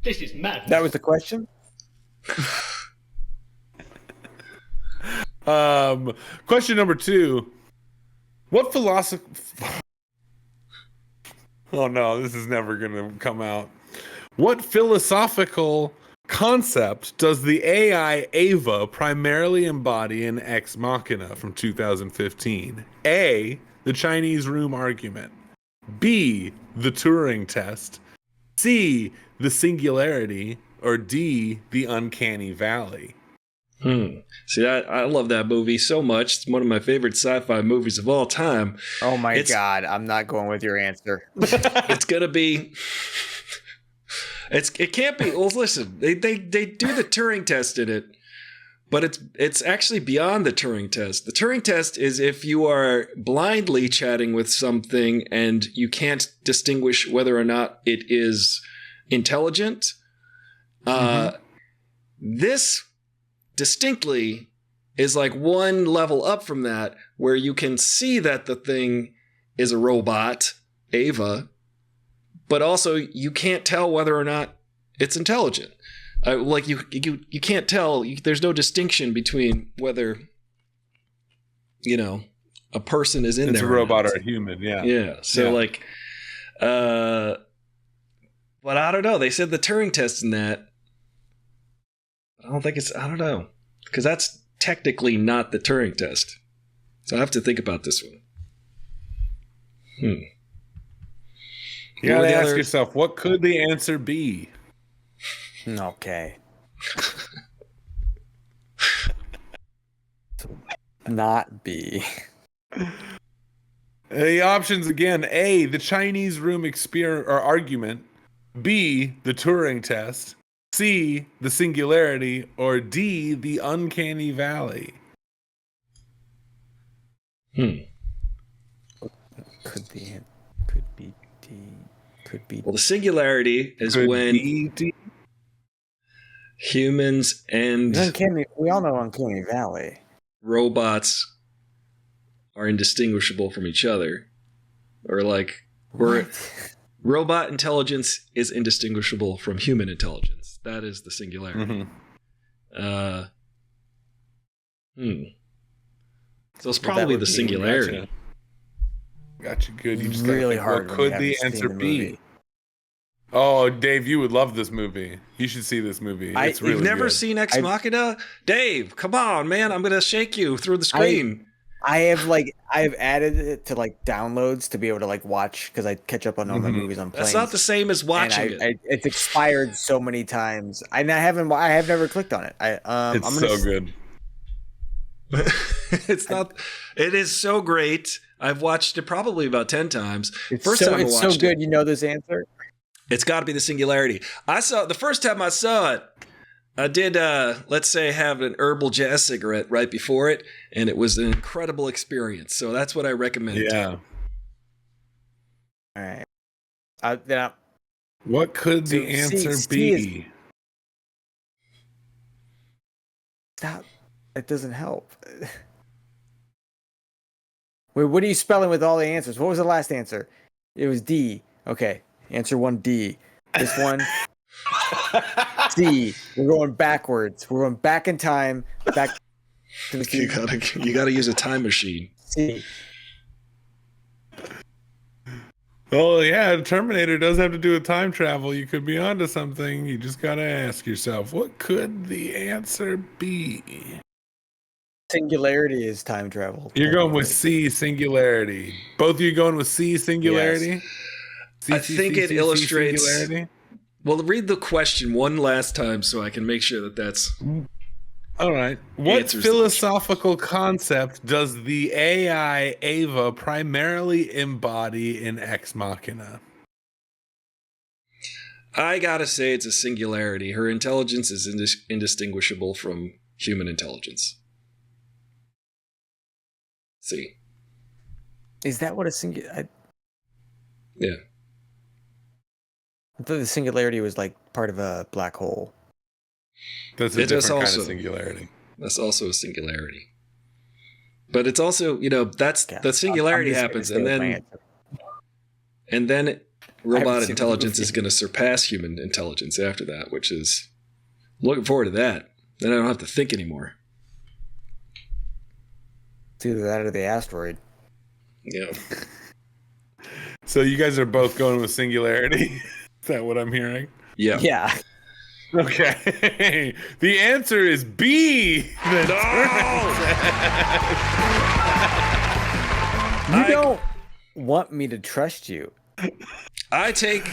This is mad. That was the question? Question number 2. What philosophy... Oh no, this is never going to come out. What philosophical concept does the AI Ava primarily embody in Ex Machina from 2015? A, the Chinese room argument. B, the Turing test. C, the singularity. Or D, the uncanny valley. See, I love that movie so much. It's one of my favorite sci-fi movies of all time. Oh my God, I'm not going with your answer. It's gonna be. It can't be. Well, listen, they do the Turing test in it, but it's actually beyond the Turing test. The Turing test is if you are blindly chatting with something and you can't distinguish whether or not it is intelligent. This distinctly is like one level up from that, where you can see that the thing is a robot, Ava, but also you can't tell whether or not it's intelligent. Like you can't tell. There's no distinction between whether, you know, a person is in there. It's a robot or a human. Yeah. Yeah. So like, but I don't know. They said the Turing test in that. I don't know. Because that's technically not the Turing test. So I have to think about this one. You gotta ask yourself, what could the answer be? Okay. Not B. The options again: A, the Chinese room argument. B, the Turing test. C, the singularity. Or D, the uncanny valley. Could be D. Could be. Well, the singularity is Could when be D. humans and We all know Uncanny Valley. robots are indistinguishable from each other, or like robot intelligence is indistinguishable from human intelligence. That is the singularity. So it's probably the singularity. Got you good. You just Really gotta think, hard what when you could the haven't answer seen the be? movie. Oh, Dave, you would love this movie. You should see this movie. It's really You've never good. seen Ex Machina? Dave, come on, man. I'm going to shake you through the screen. I have added it to like downloads to be able to like watch because I catch up on all my movies on planes. That's not the same as watching it. It's expired so many times. I have never clicked on it. It's so good. It is so great. I've watched it probably about 10 times. It's so good. You know this answer. It's got to be the singularity. The first time I saw it, I did, let's say, have an herbal jazz cigarette right before it, and it was an incredible experience. So that's what I recommend. Yeah. All right. What could the answer be? Stop. It doesn't help. Wait, what are you spelling with all the answers? What was the last answer? It was D. Okay. Answer 1, D. This one, C. We're going backwards. We're going back in time. Back to the You gotta use a time machine. C. Oh yeah, Terminator does have to do with time travel. You could be onto something. You just gotta ask yourself, what could the answer be? Singularity is time travel. You're going with C, singularity. Both of you going with C, singularity? Yes. I think it illustrates. Well, read the question one last time so I can make sure that that's. All right. What philosophical concept does the AI Ava primarily embody in Ex Machina? I gotta say it's a singularity. Her intelligence is indistinguishable from human intelligence. See. Is that what a singular? Yeah. I thought the singularity was like part of a black hole. That's a different kind of singularity. That's also a singularity. But it's also, that's the singularity happens, and then robot intelligence is going to surpass human intelligence after that, which is looking forward to that. Then I don't have to think anymore. It's either that or the asteroid. Yeah. So you guys are both going with singularity? Is that what I'm hearing? Yeah. Yeah. Okay. The answer is B. You don't want me to trust you. I take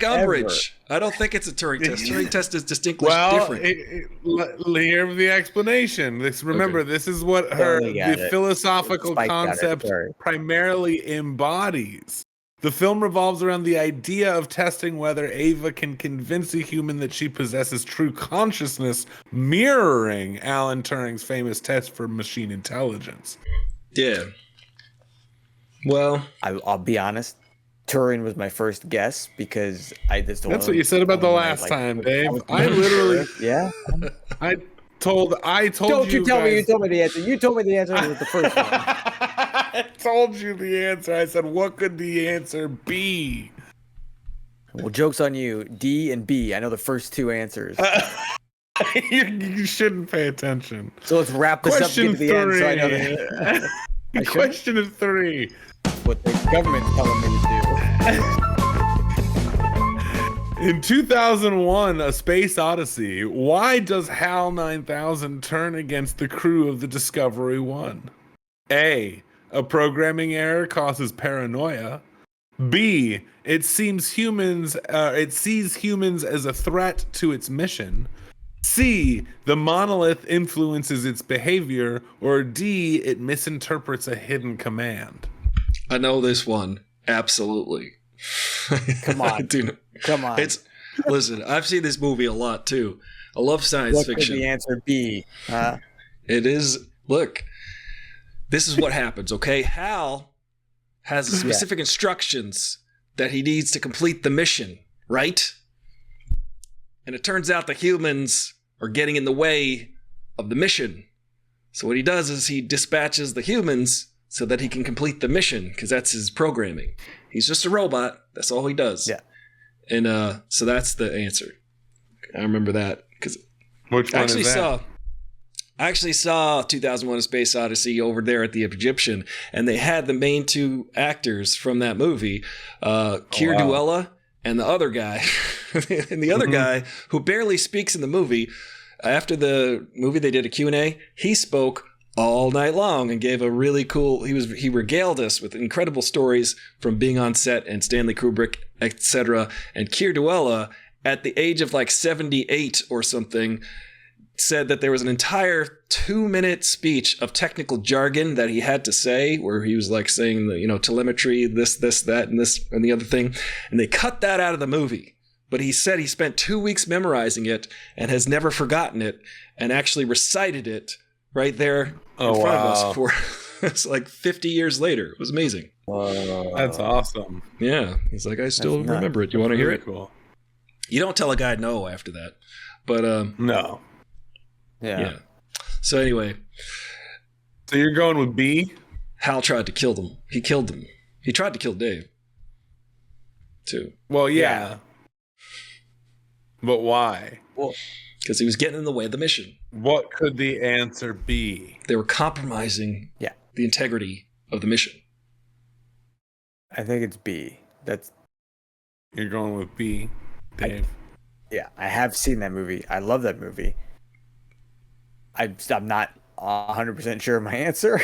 umbrage. I don't think it's a Turing test. Turing test is distinctly different. Hear the explanation. This is what the philosophical concept primarily embodies. The film revolves around the idea of testing whether Ava can convince a human that she possesses true consciousness, mirroring Alan Turing's famous test for machine intelligence. Yeah. Well, I'll be honest. Turing was my first guess because that's what you said about the last time, Dave. I literally, yeah. I told Don't you tell me you told me the answer. You told me the answer was the first one. I told you the answer. I said, what could the answer be? Well, joke's on you. D and B. I know the first two ansurs. You shouldn't pay attention. So let's wrap this up. Get to the end. So I know that. Question 3. What the government's telling me to do. In 2001, A Space Odyssey, why does HAL 9000 turn against the crew of the Discovery 1? A programming error causes paranoia. B, it sees humans as a threat to its mission. C, the monolith influences its behavior. Or D, it misinterprets a hidden command. I know this one. Absolutely. Come on. Come on. Listen, I've seen this movie a lot too. I love science fiction. What could the answer be? It is, look, this is what happens, okay? Hal has specific instructions that he needs to complete the mission, right? And it turns out the humans are getting in the way of the mission. So what he does is he dispatches the humans so that he can complete the mission, because that's his programming. He's just a robot. That's all he does. Yeah. And so that's the answer. I remember that because which one is that? I actually saw 2001: A Space Odyssey over there at the Egyptian, and they had the main two actors from that movie, Keir Duella and the other guy, and the other guy who barely speaks in the movie. After the movie, they did a Q&A. He spoke all night long and gave a really cool. He regaled us with incredible stories from being on set and Stanley Kubrick, etc. And Keir Duella, at the age of like 78 or something, said that there was an entire 2-minute speech of technical jargon that he had to say, where he was like saying the telemetry, this, that, and this and the other thing, and they cut that out of the movie. But he said he spent 2 weeks memorizing it and has never forgotten it, and actually recited it right there in front of us for it's like 50 years later. It was amazing. That's awesome. Yeah, he's like, I still remember it. You want to hear it? Cool. You don't tell a guy no after that, but no. Yeah. So anyway, so you're going with B? Hal tried to kill them. He killed them. He tried to kill Dave too. Well, yeah. But why? Well, because he was getting in the way of the mission. What could the answer be? They were compromising the integrity of the mission. I think it's B. You're going with B, Dave. I have seen that movie. I love that movie. I'm not 100% sure of my answer.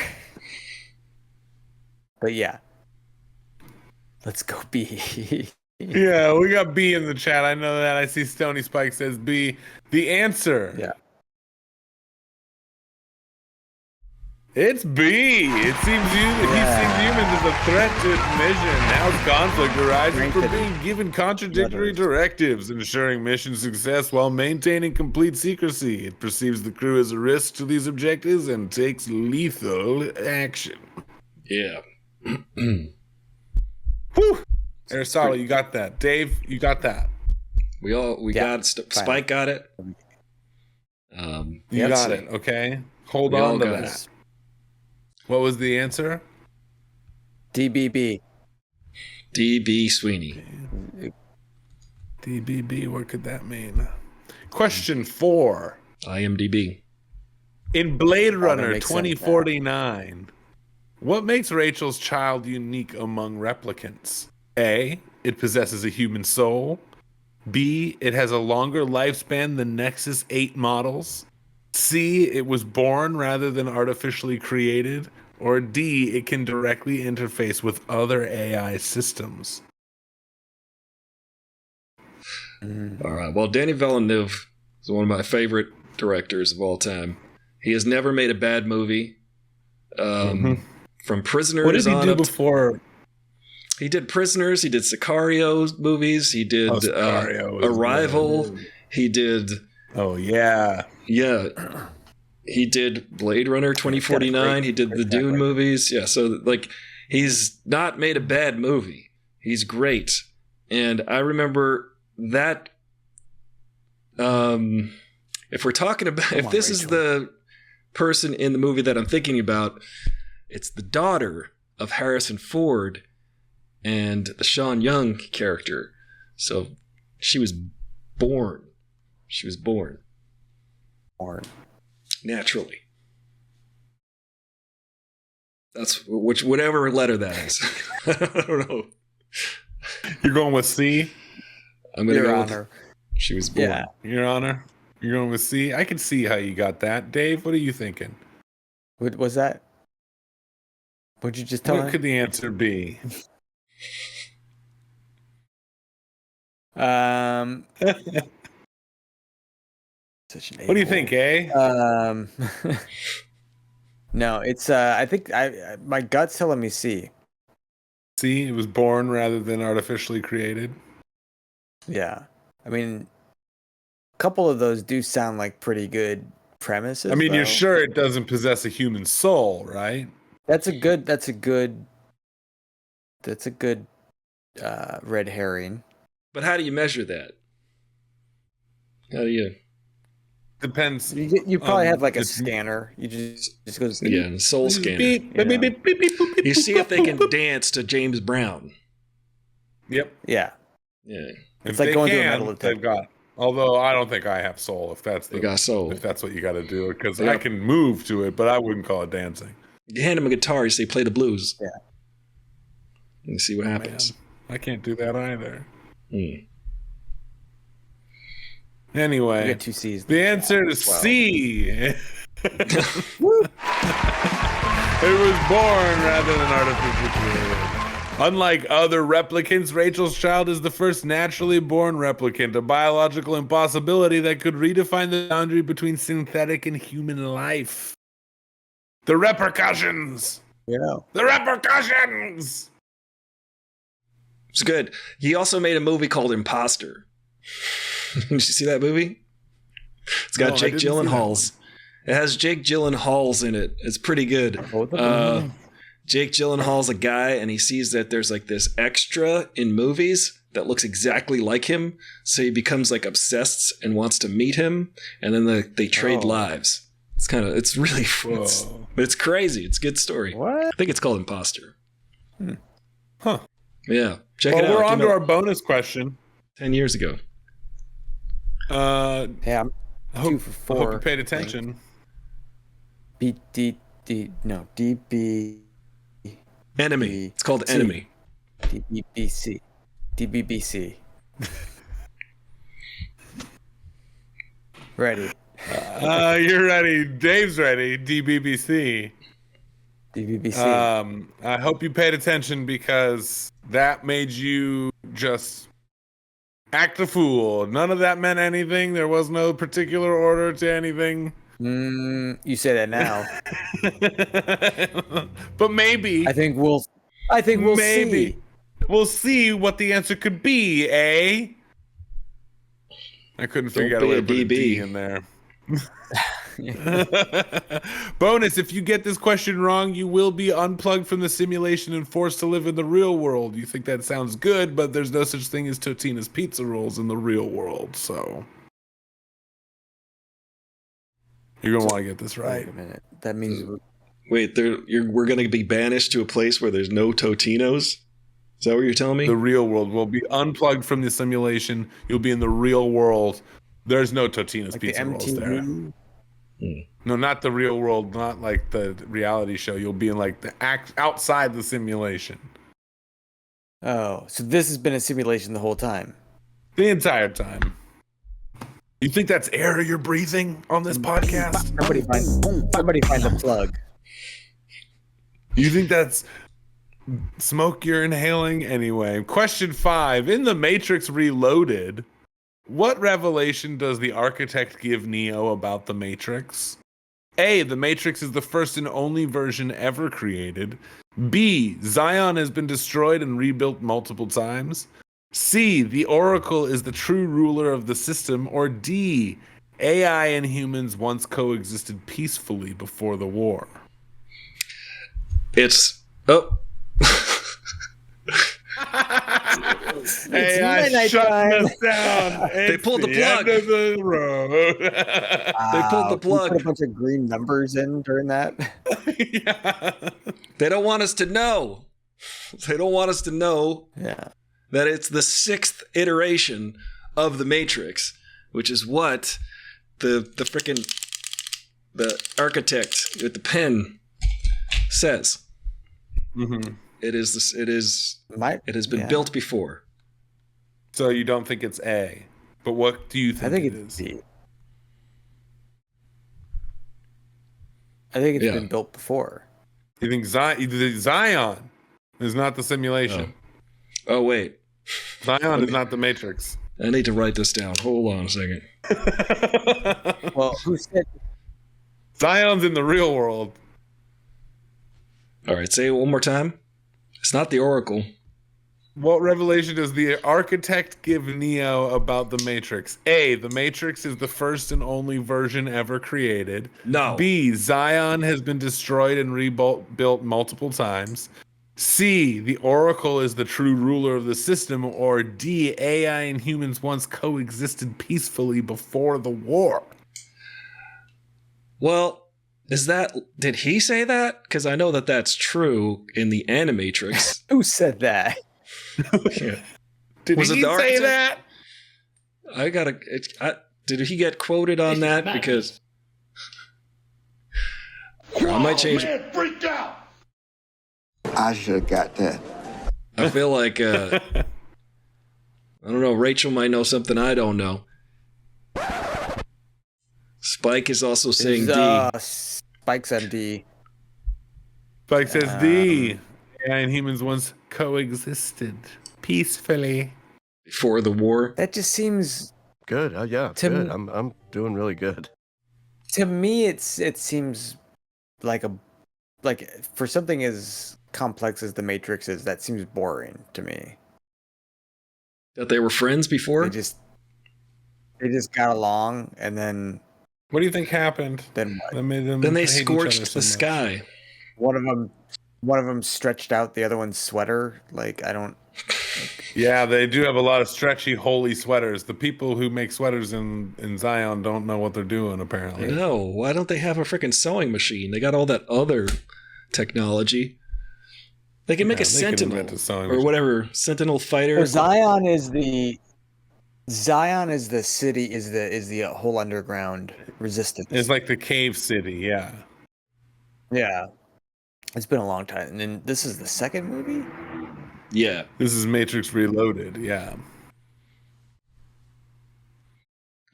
But yeah. Let's go B. Yeah, we got B in the chat. I know that. I see Stony Spike says B. The answer. Yeah. It's B. It seems he sees humans as a threat to its mission. How's conflict arises from being given contradictory directives, ensuring mission success while maintaining complete secrecy. It perceives the crew as a risk to these objectives and takes lethal action. Yeah. Whew. Aristotle, you got that. Dave, you got that. We got it. Spike got it. You got it. Okay. Hold on to that. What was the answer? DBB. DB Sweeney. DBB, what could that mean? Question 4. IMDb. In Blade Runner 2049, what makes Rachel's child unique among replicants? A, it possesses a human soul. B, it has a longer lifespan than Nexus 8 models. C, it was born rather than artificially created. Or D, it can directly interface with other AI systems. All right. Well, Denis Villeneuve is one of my favorite directors of all time. He has never made a bad movie. From Prisoners. What did he do before? He did Prisoners. He did Sicario movies. He did Arrival. He did. Oh yeah. Yeah. He did Blade Runner 2049. He did the Dune movies. Yeah. So like, he's not made a bad movie. He's great. And I remember that. If we're talking about, if this is the person in the movie that I'm thinking about, it's the daughter of Harrison Ford and the Sean Young character. So she was born. She was born. Naturally. That's whatever letter that is. I don't know. You're going with C? I'm going to Your go Honor. with she was born. Yeah. Your Honor. You're going with C? I can see how you got that. Dave, what are you thinking? What was that? What'd you just tell What me? could the answer be? What do you think, eh? No, it's I think my gut's telling me C. C, it was born rather than artificially created. Yeah. I mean, a couple of those do sound like pretty good premises. I mean, you're though. sure it doesn't possess a human soul, right? That's a good red herring. But how do you measure that? How do you? Depends. You probably have like a scanner. You just goes the soul scanner. Beep, beep, beep, beep, beep, beep, beep, You see if they can beep, dance to James Brown. Yep. Yeah. Yeah. It's If like they going to a can, metal detector. they've got. Although I don't think I have soul. If that's They got soul. If that's what you got to do, because Yeah. I can move to it, but I wouldn't call it dancing. You hand them a guitar, you say play the blues. Yeah. And see what happens. I can't do that either. Hmm. Anyway, You get 2 C's. the answer is C. It was born rather than artificially created. Unlike other replicants, Rachel's child is the first naturally born replicant, a biological impossibility that could redefine the boundary between synthetic and human life. The repercussions! Yeah. The repercussions! It's good. He also made a movie called Imposter. Did you see that movie? It's got Jake Gyllenhaal's. It has Jake Gyllenhaal's in it. It's pretty good. Jake Gyllenhaal's a guy, and he sees that there's like this extra in movies that looks exactly like him, so he becomes like obsessed and wants to meet him, and then they trade lives. It's really it's crazy. It's a good story. What? I think it's called Imposter. Huh. Yeah, check it out. We're on to our bonus question. 10 years ago. Yeah, I'm 2 for 4. I hope you paid attention. DB. Enemy. It's called Enemy. DBBC. DBBC. Ready. You're ready. Dave's ready. DBBC. DBBC. I hope you paid attention because that made you just act a fool. None of that meant anything. There was no particular order to anything. You say that now. But maybe. I think we'll see. We'll see what the answer could be, eh? I couldn't figure out a way to put a D in there. Bonus, if you get this question wrong, you will be unplugged from the simulation and forced to live in the real world. You think that sounds good, but there's no such thing as Totina's pizza rolls in the real world, so you're gonna want to get this right. Wait a minute. That means Wait, we're going to be banished to a place where there's no Totinos? Is that what you're telling me? The real world will be unplugged from the simulation. You'll be in the real world. There's no Totina's like pizza the rolls there. MTV? No, not the real world, not like the reality show. You'll be in like the outside the simulation. Oh, so this has been a simulation the whole time. The entire time. You think that's air you're breathing on this podcast? Somebody find the plug. You think that's smoke you're inhaling? Anyway, question 5. In The Matrix Reloaded, what revelation does the architect give Neo about the Matrix? A, the Matrix is the first and only version ever created. B, Zion has been destroyed and rebuilt multiple times. C, the Oracle is the true ruler of the system. Or D, AI and humans once coexisted peacefully before the war. It's Hey, I shut this down. They pulled the plug. End of the road. They pulled the plug. Put a bunch of green numbers in during that. Yeah. They don't want us to know. They don't want us to know that it's the 6th iteration of the Matrix, which is what the architect with the pen says. Mm-hmm. It has been built before. So you don't think it's A, but what do you think? I think it it's is? B. I think it's been built before. You think Zion is not the simulation? Oh wait, Zion is not the Matrix. I need to write this down. Hold on a second. Well, who said Zion's in the real world? All right, say it one more time. It's not the Oracle. What revelation does the architect give Neo about the Matrix? A, the Matrix is the first and only version ever created. No. B, Zion has been destroyed and rebuilt multiple times. C, the Oracle is the true ruler of the system. Or D, AI and humans once coexisted peacefully before the war. Well, did he say that? Because I know that that's true in the Animatrix. Who said that? Did Was it he the say architect? that? Did he get quoted on that? Because I might change it. Freaked out. I should have got that. I feel like I don't know. Rachel might know something I don't know. Spike is also saying D. Spike said D. Spike says D. AI and humans once coexisted peacefully before the war. That just seems good. Yeah, good. I'm doing really good. To me, it seems like for something as complex as the Matrix is, that seems boring to me. That they were friends before? They just got along, and then what do you think happened? Then that made them then they hate each scorched other so the much? sky. One of them stretched out the other one's sweater. Like, I don't. Yeah, they do have a lot of stretchy, holy sweaters. The people who make sweaters in Zion don't know what they're doing, apparently. No, why don't they have a freaking sewing machine? They got all that other technology. They can make a Sentinel or whatever, Sentinel fighter. Well, Zion is the city, is the whole underground resistance. It's like the cave city, yeah. Yeah. It's been a long time. And then this is the second movie? Yeah. This is Matrix Reloaded, yeah.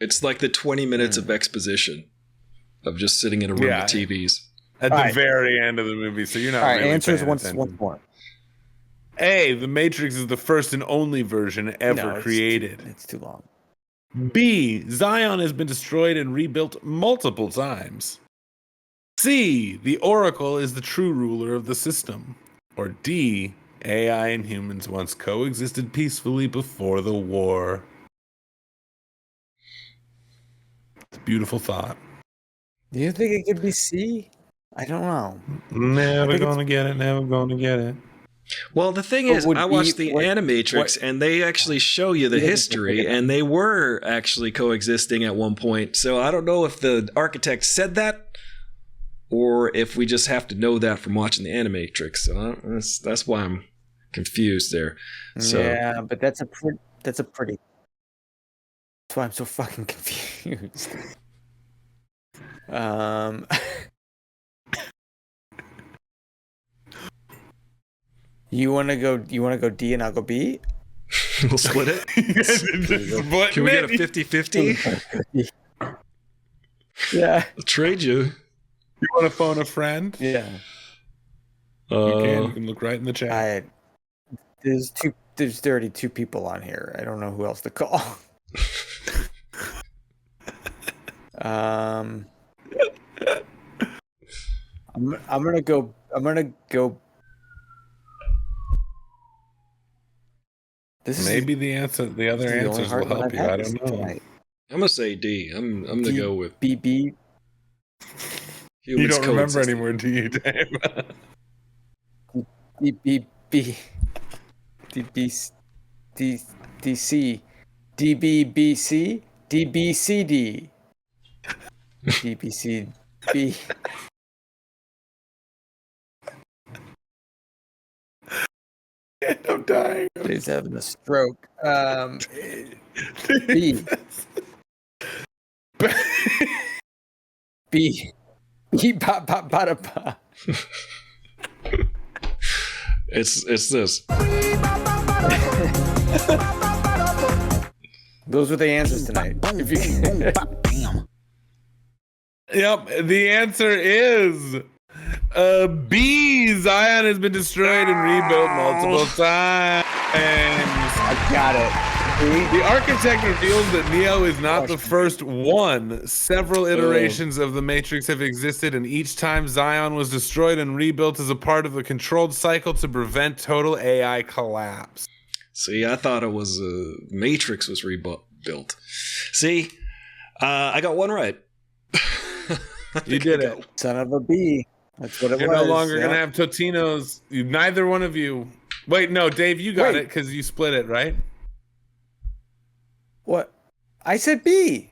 It's like the 20 minutes of exposition of just sitting in a room with TVs. At the very end of the movie, so you're not really answers paying once attention. more. A, the Matrix is the first and only version ever created. It's too long. B, Zion has been destroyed and rebuilt multiple times. C, the Oracle is the true ruler of the system. Or D, AI and humans once coexisted peacefully before the war. It's a beautiful thought. Do you think it could be C? I don't know. Never gonna get it, never gonna get it. Well, the thing is, I watched the Animatrix, and they actually show you the history, and they were actually coexisting at one point. So I don't know if the architect said that, or if we just have to know that from watching the Animatrix. So that's why I'm confused there. So, yeah, but that's a pretty. That's why I'm so fucking confused. You wanna go D and I'll go B? We'll split it. Can we get a 50-50? Yeah. I'll trade you. You want to phone a friend? Yeah. You can look right in the chat. There's already two people on here. I don't know who else to call. I'm gonna go. Maybe the other answers will help you. I don't know. I'm gonna say D. I'm gonna go with BB. You don't remember anymore, do you, Dave? DC, DBBC, DBCD, DBCB. I'm dying. He's having a stroke. B. B. Ba ba ba da ba. It's this. Those were the answers tonight. If you Yep, the answer is B. Zion has been destroyed and rebuilt multiple times. I got it. The architect reveals that Neo is not the first one. Several iterations of the Matrix have existed, and each time Zion was destroyed and rebuilt as a part of a controlled cycle to prevent total AI collapse. See, I thought it was Matrix was rebuilt. See, I got one right. You did it. Son of a bee. That's what it was. You're no longer going to have Totino's. Neither one of you. Wait, no, Dave, you got it because you split it, right? What? I said B.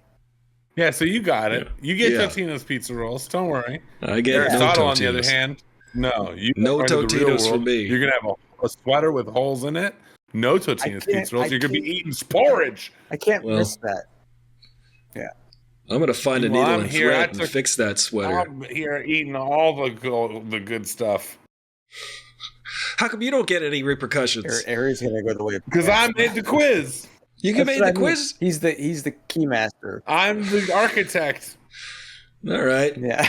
Yeah, so you got it. You get Totino's pizza rolls. Don't worry. I get Aristotle, no on the other Totino's. hand, no. You No go into the real Totino's for world, me. You're going to have a sweater with holes in it. No Totino's pizza rolls. You're going to be eating porridge. I can't miss that. Yeah. I'm going to find a Well, needle I'm and here. thread and fix that sweater. I'm here eating all the good stuff. How come you don't get any repercussions? Aries going to go the way because I made the quiz. You can make the quiz? He's the key master. I'm the architect. All right. Yeah.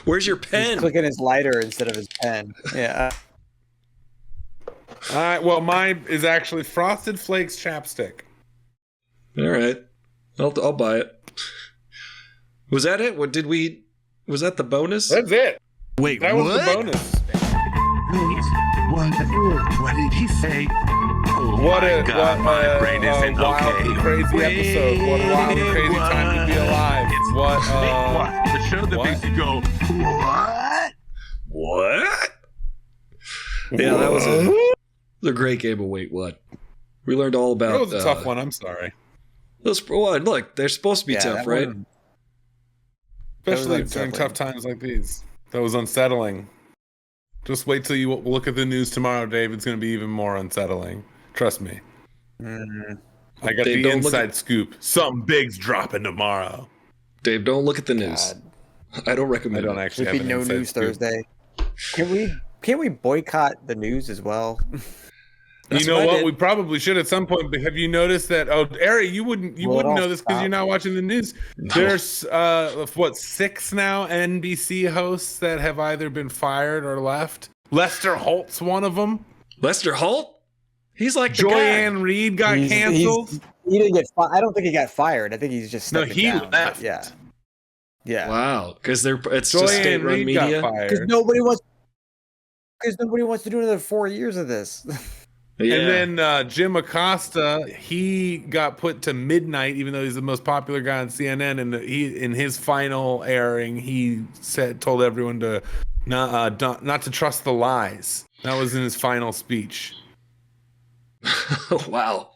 Where's your pen? He's clicking his lighter instead of his pen. Yeah. Well, mine is actually Frosted Flakes chapstick. All right. I'll buy it. Was that it? What did we? Was that the bonus? That's it. Wait, that was the bonus. What did he say? My brain isn't wild, okay. crazy episode. What a wild, and crazy time to be alive. What? The show that makes you go, what? Yeah, that was a great game of Wait What. We learned all about. That was a tough one. I'm sorry. Look, they're supposed to be tough, right? Especially during tough times like these. That was unsettling. Just wait till you look at the news tomorrow, Dave. It's going to be even more unsettling. Trust me. I got Dave, the inside scoop. Something big's dropping tomorrow. Dave, don't look at the news. I don't recommend. I don't actually There'd have be an no inside news scoop. Thursday. Can we boycott the news as well? You know what? We probably should at some point. But have you noticed that? Oh, Ari, you wouldn't know this because you're not watching the news. No. There's 6 now NBC hosts that have either been fired or left. Lester Holt's one of them. Lester Holt? He's like the guy. Joyanne Reed got canceled. He didn't get. I don't think he got fired. I think he's just No, stepping he down. left. Yeah. Yeah. Wow, because it's Joyanne just state-run Reed media. got fired. Because nobody wants to do another 4 years of this. Yeah. And then Jim Acosta, he got put to midnight, even though he's the most popular guy on CNN. And in his final airing, he told everyone to not to trust the lies. That was in his final speech. Wow.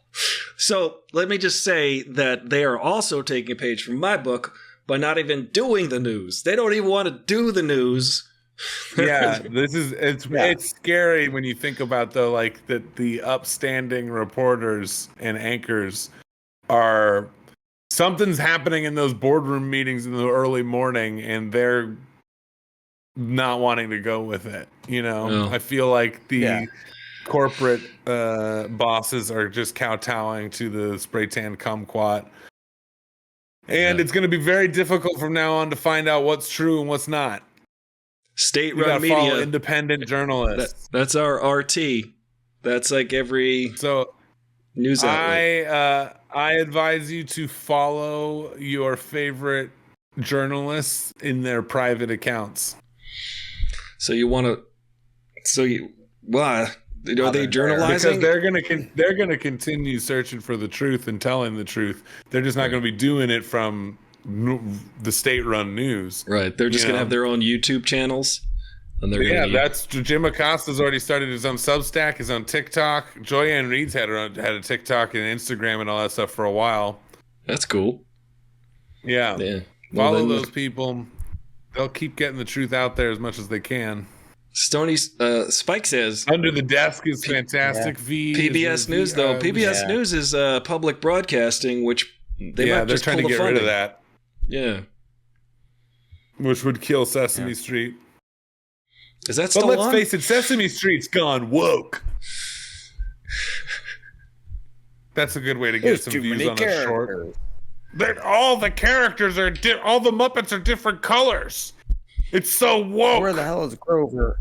So let me just say that they are also taking a page from my book by not even doing the news. They don't even want to do the news. Yeah, it's scary when you think about the upstanding reporters and anchors are something's happening in those boardroom meetings in the early morning and they're not wanting to go with it. No. I feel like the corporate bosses are just kowtowing to the spray tan kumquat. And it's going to be very difficult from now on to find out what's true and what's not. State-run media, media, independent journalists. That's our RT. That's like every news outlet. I advise you to follow your favorite journalists in their private accounts. So you want to? So you why? Are they journalizing? Because they're gonna continue searching for the truth and telling the truth. They're just not going to be doing it from the state-run news. Right. They're just going to have their own YouTube channels. And they're that's Jim Acosta's already started his own Substack, his own TikTok. Joyanne Reed's had a TikTok and Instagram and all that stuff for a while. That's cool. Yeah. Well, Follow those people. They'll keep getting the truth out there as much as they can. Stony Spike says Under the Desk is fantastic. PBS News though. PBS News is public broadcasting, which they're trying to get rid of that. Yeah. Which would kill Sesame Street. Is that still on? But let's on? face it, Sesame Street's gone woke. That's a good way to get some views on a short. All the characters are all the Muppets are different colors. It's so woke. Where the hell is Grover?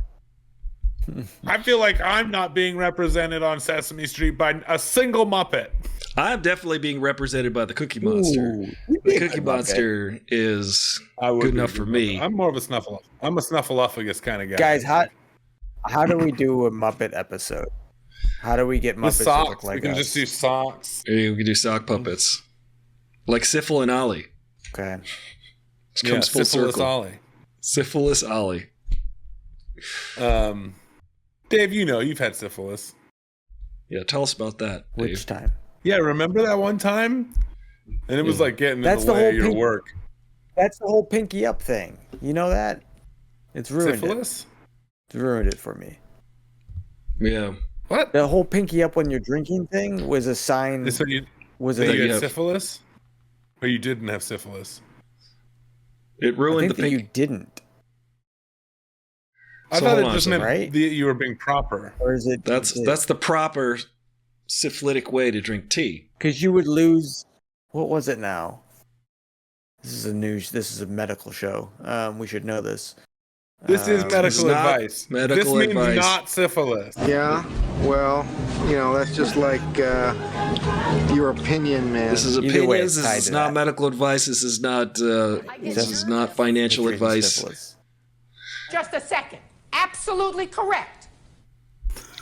I feel like I'm not being represented on Sesame Street by a single Muppet. I'm definitely being represented by the Cookie Monster. The Cookie Monster is good enough for me. I'm more of a Snuffleupagus kind of guy. Guys, how do we do a Muppet episode? How do we get The Muppets to socks. look like We can us? just do socks. We can do sock puppets. Like Syphil and Ollie. Okay. This comes full Syphilis circle. Ollie. Syphilis Ollie. Dave, you know you've had syphilis. Yeah, tell us about that. Which Dave. time? Yeah, remember that one time? And it was like getting That's in the the way whole of your pink- work. That's the whole pinky up thing. You know that? It's ruined Syphilis? it. It's ruined it for me. Yeah. What? The whole pinky up when you're drinking thing was a sign. So you Was you it? had syphilis? Or you didn't have syphilis? It I ruined think the that pink. you didn't. I So thought hold it on a just second. meant Right? that you were being proper. Or is it? That's the proper syphilitic way to drink tea. Because you would lose. What was it now? This is a medical show. We should know this. This is It's medical not advice. medical this means advice. not syphilis. Yeah, well, that's just like your opinion, man. This is Either opinions. way, it's This tied is to not that. medical advice. This is not. This is not financial Treating advice. syphilis. Just a second. Absolutely correct.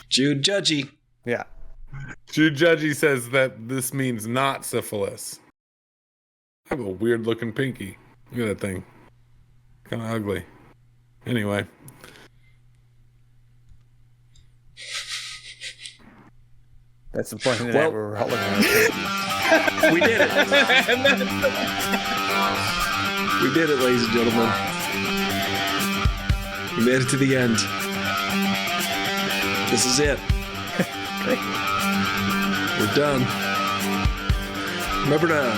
Jude Judgy. Yeah. Jude Judgy says that this means not syphilis. I have a weird looking pinky. Look at that thing. Kind of ugly. Anyway. That's the point of the Well- night where we're all looking at We did it. We did it, ladies and gentlemen. We made it to the end. This is it. We're done. Remember to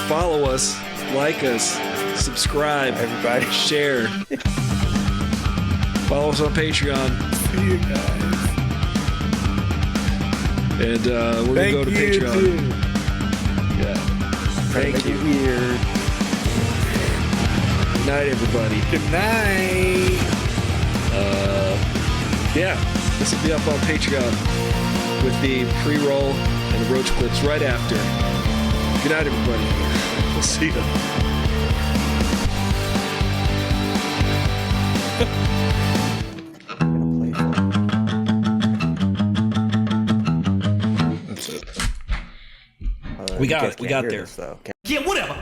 follow us, like us, subscribe, everybody, share. Follow us on Patreon. See you guys. And we're gonna go to Patreon. Too. Yeah. Thank you. Weird. Good night, everybody. Good night. Yeah, this will be up on Patreon with the pre-roll and the roach clips right after. Good night, everybody. We'll see you. That's it. We got it. We got there. This, though. Yeah, whatever.